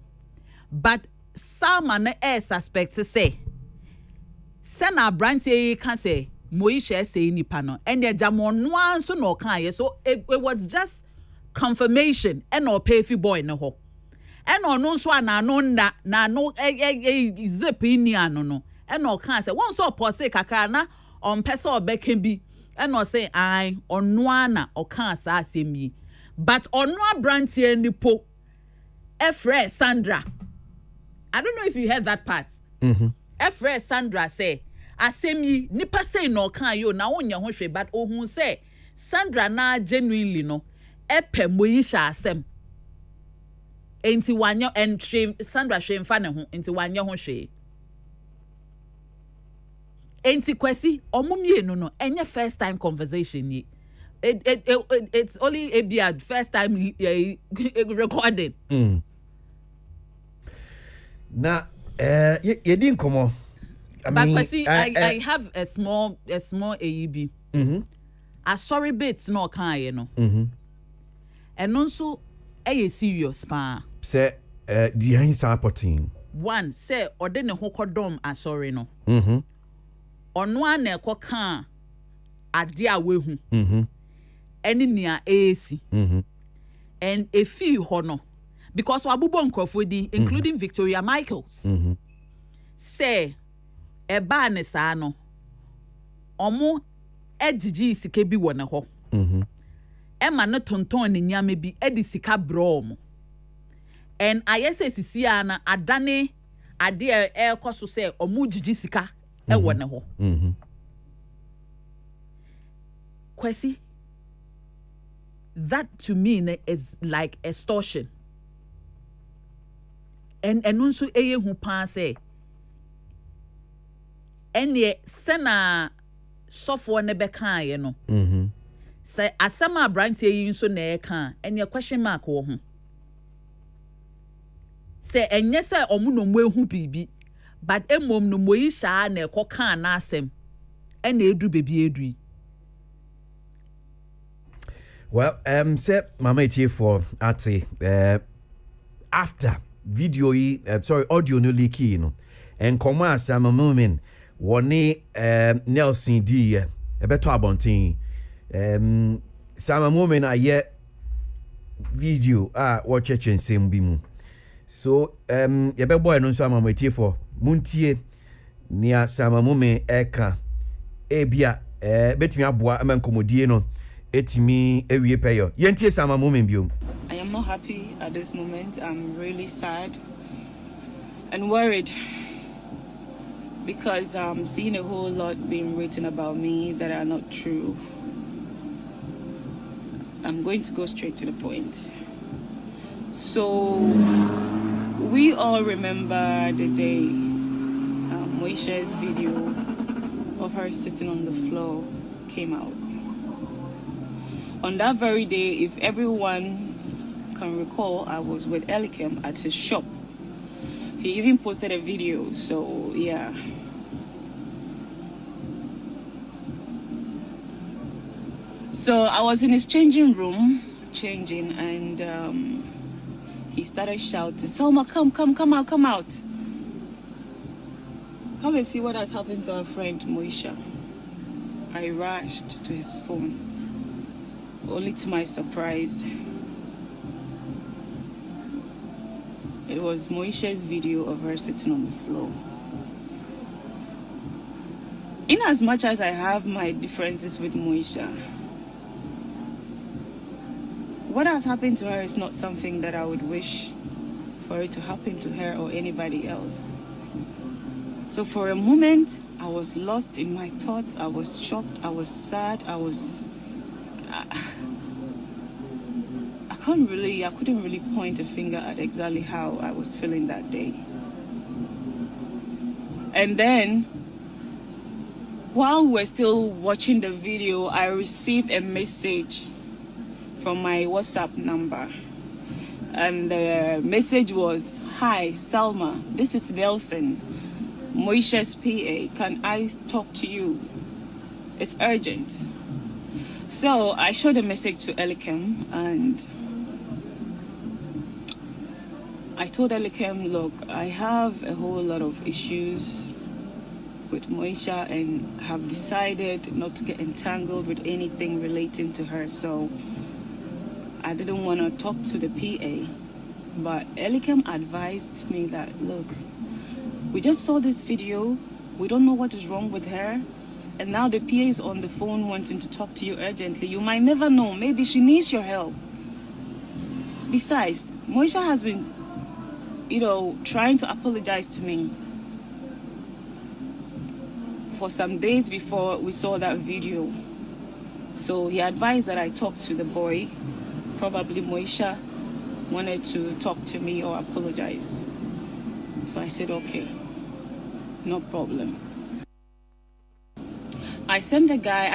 but Salma na suspect say na brantie can say Moisha say nipa no and the jamon one so no kan so it was just confirmation and no pay fi boy no ho and no so na no zip in no and no kan say one so pose kakra na on person obeka bi and no say I on no na o kan sa asemi but on no brantie ni po Efre Sandra. I don't know if you heard that part. Efre Sandra say asemi nipa say no kan yo na wonya ho hwe but ohun say Sandra na genuinely no epe Moisha asem enti wanyo and Sandra hwe mfa ne ho enti wanyo ho hwe enti kwesi omumienu no enye first time conversation yi it's only a first time recording na you didn't come on. But see, I have a small AEB. Sorry bits no can you know. And also a serious pa. Say the answer potting. One say or then a hokodom sorry no. On one ne kan adia we hu. Any near AC. And a few honor. Because wabubo nkrofodi including Victoria Michaels. Say eba ne saa no omo ejiji sika bi wona ho ema no tonton ne nyame bi edi sika brom and ayese sisia na adane ade e koso say omo jiji sika e wona ho Kwesi, that to me is like extortion and nso eye hu pa say ene sena sofo ne beka ye no say asama brantie yi nso na e kan ene question mark wo ho say enye say omu no mu ehu bibi but emom no Moisha na ekoka na asem ene edu bebi edu. Well, say mama etie for ati after video yi audio no leak yi no en koma asama moment woni Nelson D ebeto abontin sama moment aye video watch nsem bi mu so ye be boy no so mama etie for muntie nia sama moment eka ebia betimi aboa amankomodie no etimi ewie peyo yentie sama moment biom. I am not happy at this moment. I'm really sad and worried because I'm seeing a whole lot being written about me that are not true. I'm going to go straight to the point. So we all remember the day Moisha's video of her sitting on the floor came out. On that very day, if everyone can recall, I was with Elikem at his shop. He even posted a video, so yeah. So I was in his changing room, changing, and he started shouting, "Selma, come out, come out. Come and see what has happened to our friend Moisha." I rushed to his phone. Only to my surprise, it was Moisha's video of her sitting on the floor. In as much as I have my differences with Moisha, what has happened to her is not something that I would wish for it to happen to her or anybody else. So for a moment, I was lost in my thoughts. I was shocked. I was sad. I couldn't really point a finger at exactly how I was feeling that day. And then, while we were still watching the video, I received a message from my WhatsApp number. And the message was, "Hi, Salma, this is Nelson, Moisha's PA. Can I talk to you? It's urgent." So I showed a message to Elikem, and I told Elikem, look, I have a whole lot of issues with Moesha and have decided not to get entangled with anything relating to her. So I didn't want to talk to the PA. But Elikem advised me that, look, we just saw this video. We don't know what is wrong with her. And now the PA is on the phone wanting to talk to you urgently. You might never know. Maybe she needs your help. Besides, Moesha has been, trying to apologize to me for some days before we saw that video. So he advised that I talk to the boy. Probably Moesha wanted to talk to me or apologize. So I said, okay, no problem. I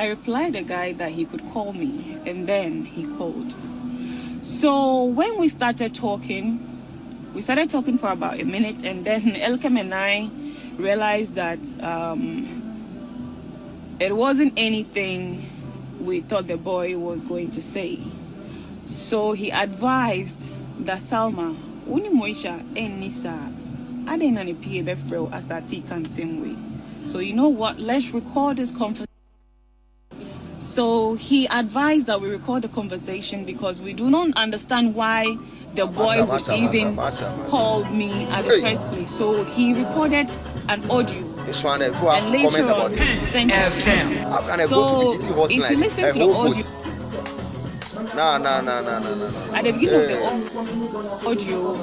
replied the guy that he could call me, and then he called. So when we started talking for about a minute, and then Elikem and I realized that it wasn't anything we thought the boy was going to say. So he advised that Salma, Uni Moesha and Nisa, I didn't know PA befro as that he can same way. So you know what? Let's record this conversation. So he advised that we record the conversation because we do not understand why the boy would even call me at the first place. So he recorded an audio. And later on, sent it. So if you listen to the audio, No. at the beginning of the audio,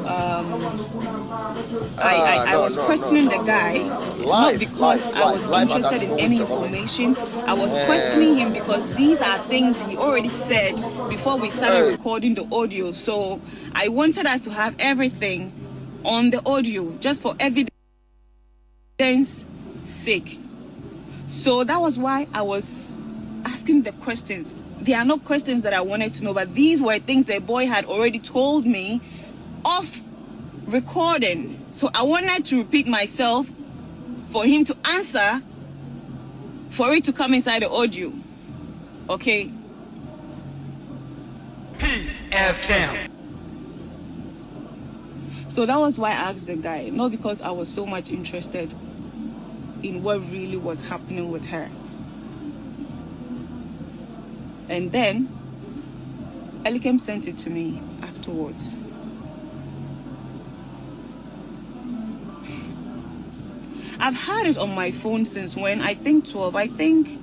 I was questioning the guy, not because I was interested in any information. I was questioning him because these are things he already said before we started recording the audio. So I wanted us to have everything on the audio just for evidence sake. So that was why I was asking the questions. They are not questions that I wanted to know, but these were things the boy had already told me off recording. So I wanted to repeat myself for him to answer, for it to come inside the audio. Okay? Peace FM. So that was why I asked the guy, not because I was so much interested in what really was happening with her. And then Elikem sent it to me afterwards. I've had it on my phone since when? I think 12. I think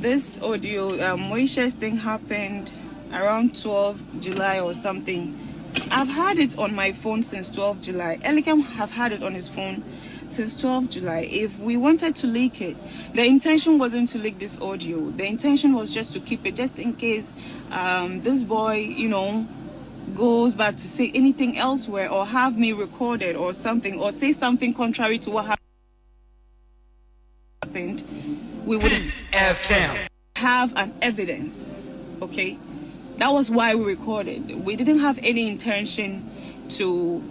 this audio, Moesha's thing happened around 12 July or something. I've had it on my phone since 12 July. Elikem have had it on his phone since 12 July. If we wanted to leak it, the intention wasn't to leak this audio. The intention was just to keep it, just in case this boy, goes back to say anything elsewhere or have me recorded or something, or say something contrary to what happened. We would have an evidence. Okay, that was why we recorded. We didn't have any intention to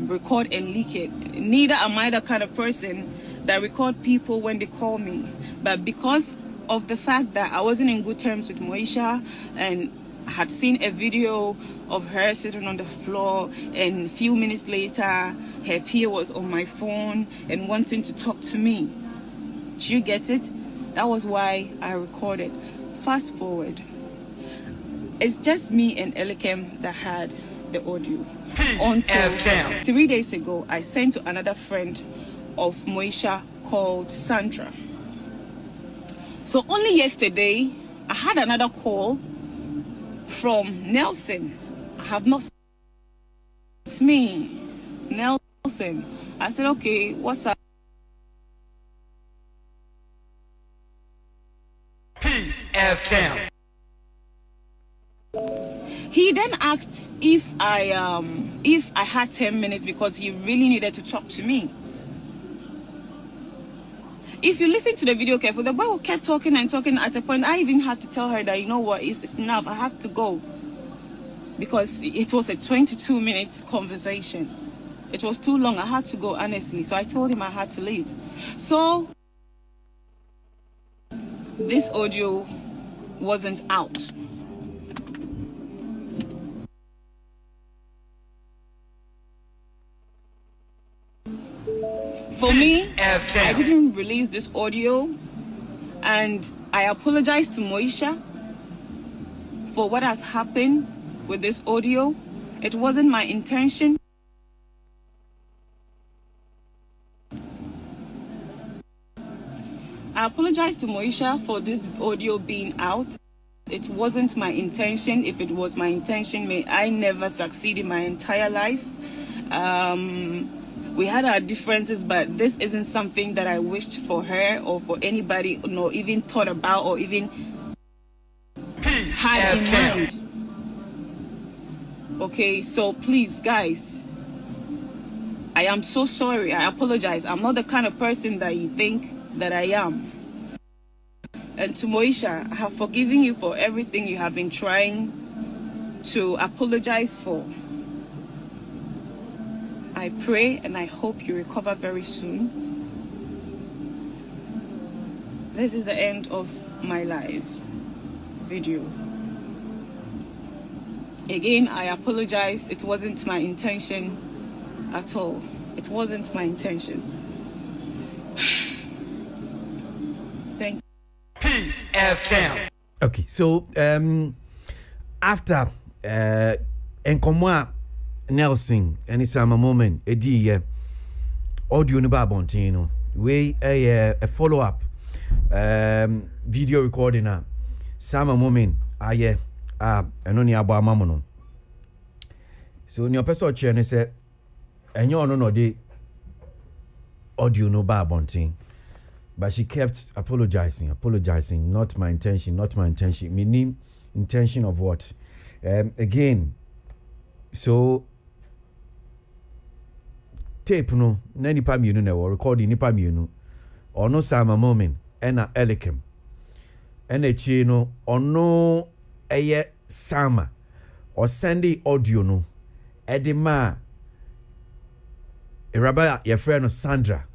record and leak it. Neither am I the kind of person that record people when they call me. But because of the fact that I wasn't in good terms with Moesha and had seen a video of her sitting on the floor, and a few minutes later her peer was on my phone and wanting to talk to me. Do you get it? That was why I recorded. Fast forward. It's just me and Elikem that had the audio. Until 3 days ago, I sent to another friend of Moesha called Sandra. So only yesterday, I had another call from Nelson. I have not. It's me, Nelson. I said, okay, what's up? Peace FM. He then asked if I had 10 minutes because he really needed to talk to me. If you listen to the video carefully, the boy kept talking and talking. At a point, I even had to tell her that, you know what, it's enough. I have to go. Because it was a 22-minute conversation. It was too long. I had to go, honestly. So I told him I had to leave. So this audio wasn't out. For me, I didn't release this audio, and I apologize to Moesha for what has happened with this audio. It wasn't my intention. I apologize to Moesha for this audio being out. It wasn't my intention. If it was my intention, may I never succeed in my entire life. We had our differences, but this isn't something that I wished for her or for anybody, nor even thought about or even had in mind. Okay, so please, guys, I am so sorry. I apologize. I'm not the kind of person that you think that I am. And to Moesha, I have forgiven you for everything you have been trying to apologize for. I pray and I hope you recover very soon. This is the end of my live video. Again, I apologize. It wasn't my intention at all. It wasn't my intentions. Thank you. Peace FM. Okay, so after Nkomwa Nelson and it's a moment edi audio no ba bontin no we a follow up video recording sama moment aye eno ni abo amamu no so ni opeso che ne se enyo ono no de audio no ba bontin, but she kept apologizing, not my intention, meaning intention of what again. So tape no na nipa mienu na we recording nipa mienu ono sama moment ena elikem ena chi no ono eye sama o send audio no edima eraba your friend Sandra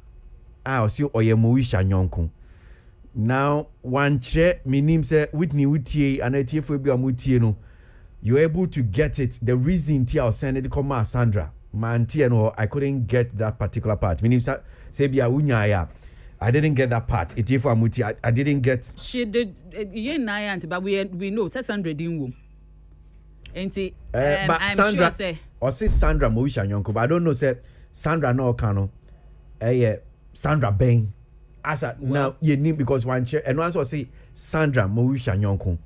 osi oye Moesha nyonko now one che minim say Whitney wutie anatie fo bi amutie no you're able to get it. The reason I was sending it come Sandra mantie no I couldn't get that particular part minim say bia unya I didn't get that part. It if amuti I didn't get. She did ye na auntie, but we know 600 in womb. Auntie, but I'm Sandra, sure say or say Sandra Moesha nyonko, but I don't know say Sandra no kano. Sandra Bain. As now you need because one chair and once I say Sandra Moesha nyonko.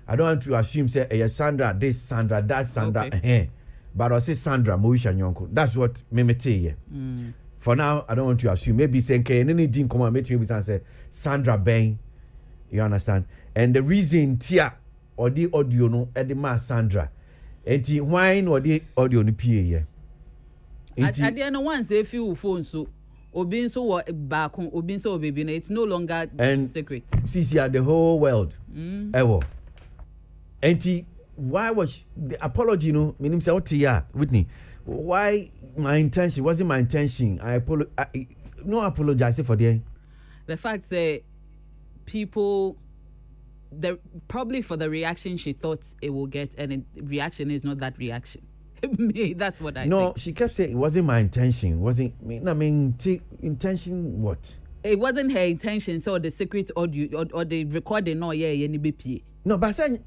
I don't want to assume say Sandra this Sandra that Sandra but I say Sandra Moesha nyonko. That's what me tell you. For now, I don't want to assume. Maybe saying any didn't come and make me say Sandra Bain. You understand? And the reason tia or the audio no edema Sandra. And why or the audio no PA. At the end one say few phone so obin so back obin so baby it's no longer secret. See the whole world. Ewo. And why was the apology no meaning say what Whitney? Why my intention wasn't my intention. I no apologize for the fact that people probably for the reaction she thought it will get, and reaction is not that reaction. That's what I think. No, she kept saying it wasn't my intention. Intention what? It wasn't her intention. So the secret audio or the recording no any BP. No, but saying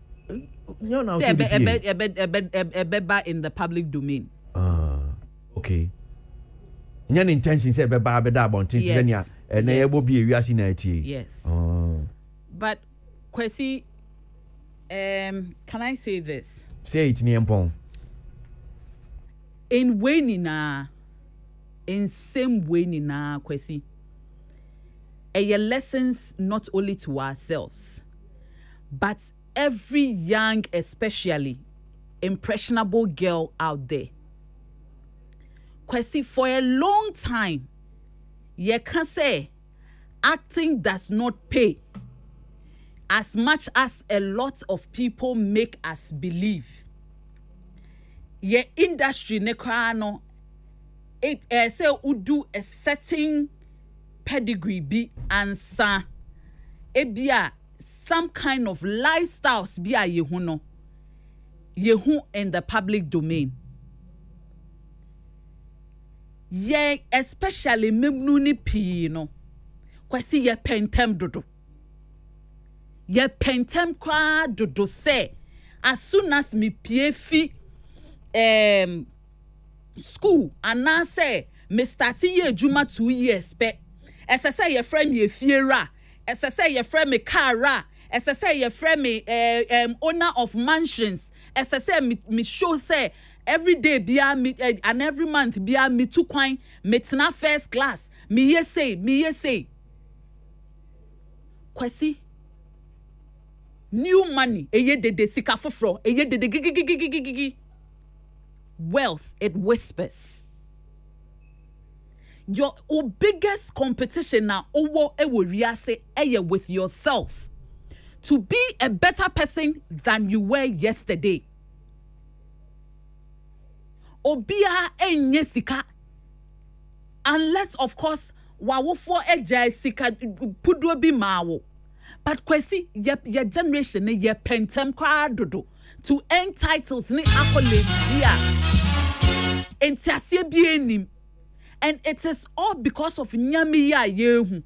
no now in the public domain. Okay. Your intention say be that bontin Kenya and there will be a reaction Yes. But Kwesi, can I say this? Say it Niempon. In Wenina, in same way nina Kwesi. Lessons not only to ourselves, but every young, especially impressionable girl out there. Kwesi, for a long time, you can say acting does not pay as much as a lot of people make us believe. Your industry nekrano it say udu a certain pedigree be answer ebia some kind of lifestyles be a yehu in the public domain. Ye especially memnu ni pii no. Kwasi ye pentem dodo. Ye pentem kwa dodo say as soon as me pie fi school and now say me starting ye juma 2 years pe say your friend ye fiera say your friend me car say your friend me owner of mansions say me show say every day bia me and every month bia me two kwan me tena first class me ye say kwasi new money eye de sika foforo eye de gigi wealth it whispers. Your biggest competition now owo ewo riase eye with yourself to be a better person than you were yesterday. Obia enye sika unless of course wawofo eja sika pudo bi mawo. But kwesi your generation ye pentem kwa dodo to earn titles ni accolades here. Entiasie bi enim. And it is all because of nyami ya yehu.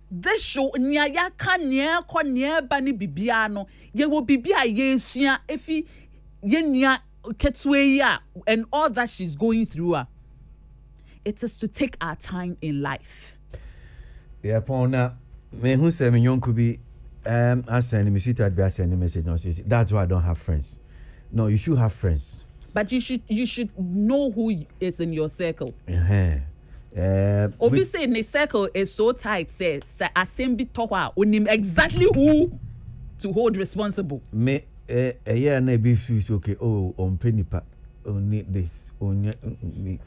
This show nyaya ka nya kwa nya ba ni bibia no ye wo bibia yesua efi ye nya ketwe ya and all that she's going through. It is to take our time in life. Yeah, pona me who say me yon could be I send me sweet advice send message no say that's why I don't have friends. No, you should have friends. But you should know who is in your circle. We say in the circle is so tight say asembi towa onim exactly who to hold responsible. Me yeah na be is okay. Oh, on penipa on need this. On me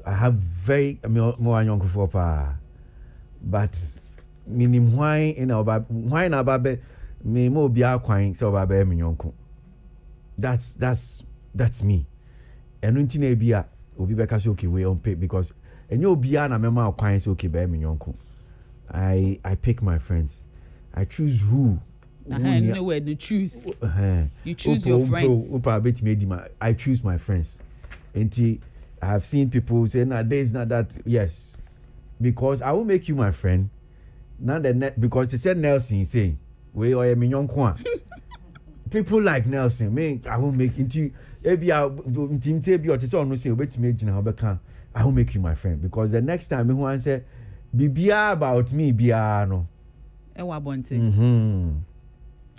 I have very more young for pa. But minim why in our why na babe me mo bia kwan so babe me yonko. That's me. And unti na bia obi beka say okay we on pay because enyo bia na mema kwan say okay be me yonko. I pick my friends. I choose who. Nowhere to choose. You choose your friends. I choose my friends. And I have seen people say, "Nah, there's not that." Yes, because I will make you my friend. Now because they said Nelson saying, "We are mignon coin." People like Nelson, me, I will make into maybe I will make you my friend because the next time me want say, "Bibia about me, bia no." Ewa bonte.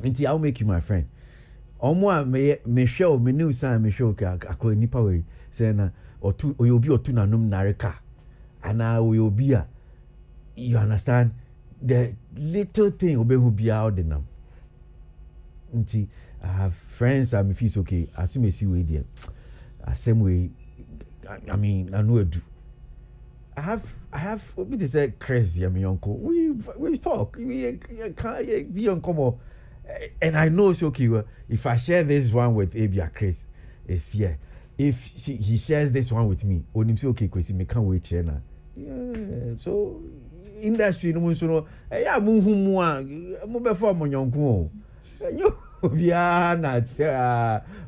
Inti I will make you my friend. Omo me show me new sign me show ka akọ nipa we say na otu oyobi otu na num nareka ana oyobi a you understand the little thing obehu bia ordinam nti I have friends and me feel okay as you see we there same way I mean I know do I have obi to say crazy I mean uncle we talk we can the uncle and I know it's okay well, if I share this one with Abia Chris it's here if he shares this one with me onim say okay kwesi me can wait here na yeah so industry no so no ya mu humu a mo be for mo nyonko o enyo bia na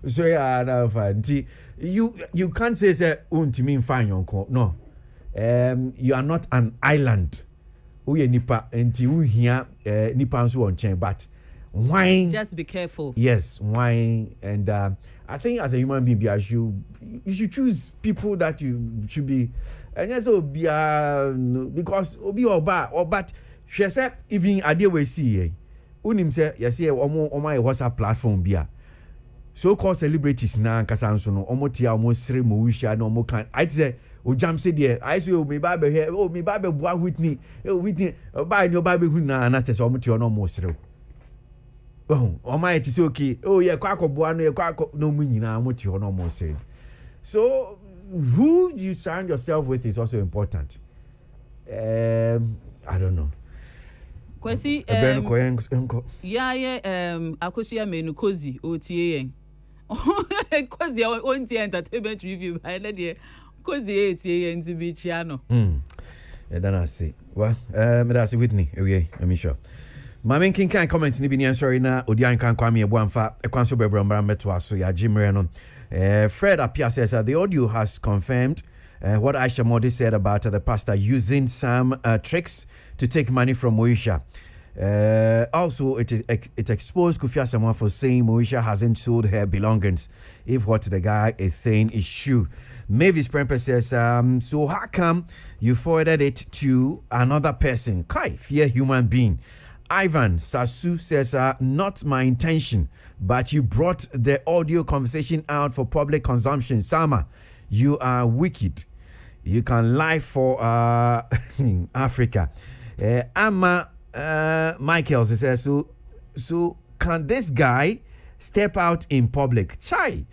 so ya na fanti you can't say untimi mfa nyonko no you are not an island uye nipa enti uhia nipa nso on chen but wine just be careful. Yes, wine and I think as a human being you should choose people that you should be and yes because obi oba or but she said even ade we see unim say yes omo WhatsApp platform bia so called celebrities na nkasa nso no omo tia omo sere mo wisha na omo kan I say o jam say there I say o me ba be here o me ba be boa Whitney Whitney ba ni o ba be hu na na tese omo tia no omo sere. Oh, my it is okay. Oh, yeah, quack no meaning. I'm what you no more saying. So, who you surround yourself with is also important. I don't know. Kwesi, Akosia menu kozi OTA. Kozi onti entertainment review by the day. Kozi ATA and Zibichiano. Then I see. Well, that's Whitney. I'm sure. My main king can comment ni bi ni sorry na odian kan kwame ebuanfa ekwanso bebro mbara meto aso ya jimre no Fred Apia says the audio has confirmed what Aisha Modi said about the pastor using some tricks to take money from Moesha. Also, it exposed Kofi Asomugha for saying Moesha hasn't sold her belongings, if what the guy is saying is true. Mavis Premper says, so how come you forwarded it to another person? Kai, fear human being. Ivan Sasu says, not my intention, but you brought the audio conversation out for public consumption. Sama, you are wicked. You can lie for Africa. Amma Michaels says, so can this guy step out in public? Chai.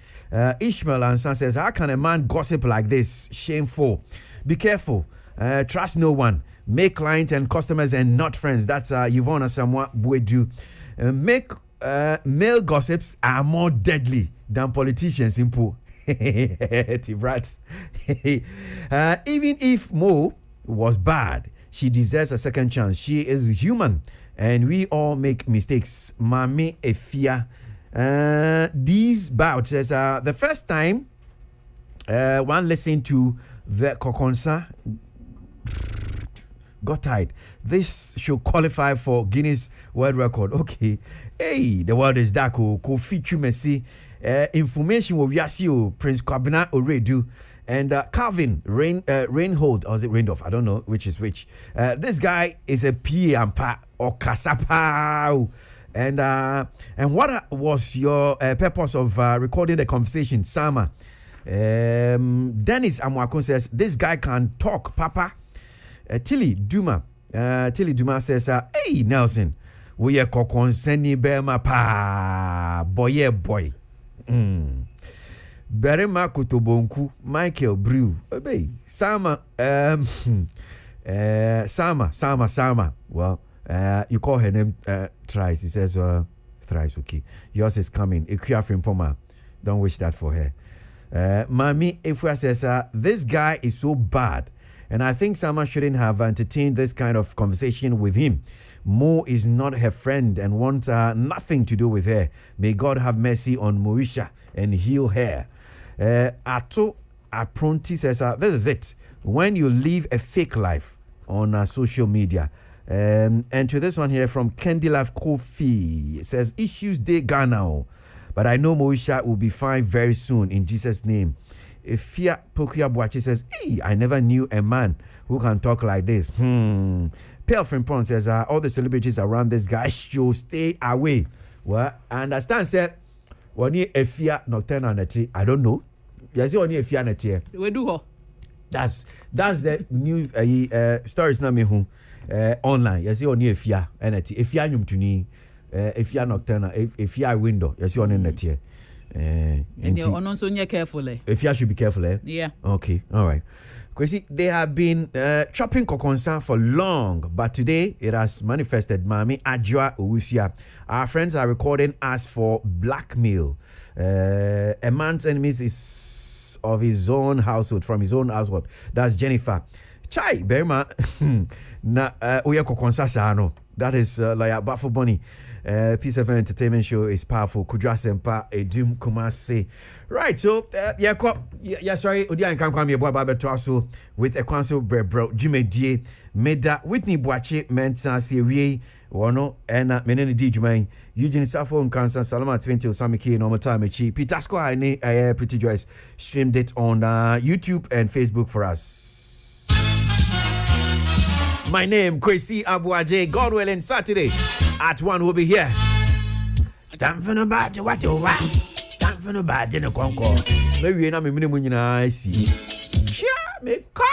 Ishmael and son says, how can a man gossip like this? Shameful. Be careful. Trust no one. Make clients and customers and not friends. That's Yvonne Asamoah Boadu. Male gossips are more deadly than politicians. Simple. Tibrats. Even if Mo was bad, she deserves a second chance. She is human and we all make mistakes. Mami Efia. These bouts says the first time one listened to the Kokonsa got tired. This should qualify for Guinness World Record. Okay. Hey, the world is dark. Kofi Chumesi. Information will be Prince Kwabena Oredu and Calvin Reinhold, or is it Reindorf? I don't know which is which. This guy is a PA or Kasapa. And what was your purpose of recording the conversation, Sama? Dennis Amwakun says this guy can talk, Papa. Tilly Duma says, hey Nelson, we are kokonseni bema pa boy. Berema Kutobonku, Michael Brew, Sama, Sama. Well, you call her name thrice. He says thrice. Okay, yours is coming. Ikuafrim Poma. Don't wish that for her. Mami Ifua says this guy is so bad, and I think Sama shouldn't have entertained this kind of conversation with him. Mo is not her friend and wants nothing to do with her. May God have mercy on Moesha and heal her. Ato Apronti says this is it. When you live a fake life on social media. And to this one here from Candy Life Kofi, it says issues day Ghana, but I know Moesha will be fine very soon in Jesus' name. Ifia Pokia Boachi says, hey, I never knew a man who can talk like this. Pearl Frimpon says, all the celebrities around this guy should stay away. Well, I understand, said, when you Ifia Nocturna Neti, I don't know. Yes, you only Ifia Neti. We do. That's the new stories na me who online. Yes, you only Ifia Neti. Ifia Nyum Tuni, Ifia Nocturna, Ifia Window. Yes, you only Neti. And you're also careful. Ifia should be careful. Yeah. Okay. All right. Because they have been chopping Kokonsa for long, but today it has manifested. Mami Adjoa Owusia. Our friends are recording us for blackmail. A man's enemies is of his own household, from his own household. That's Jennifer. Chai, Berma. Na Oya Kokonsa Sano. That is like a Baffle Bunny. Piece of entertainment show is powerful. Kudra Sempa Edum Kumase. Right, so sorry, Odia and Kamkwami boy Baba Traso with a council bro Jimmy D Meda Whitney Boache Mensa Serie Wono and Meneni D Jumain Eugene Safo and Kansan Salama 20 Osamiki normal time Peter Squire Pretty Joyce streamed it on YouTube and Facebook for us. My name Kwesi Abuaje. God willing, Saturday at 1 we'll be here. Time for no bad what you want. Time for no bad in a concord. Maybe you're not a minimum. I see. Sure, me call.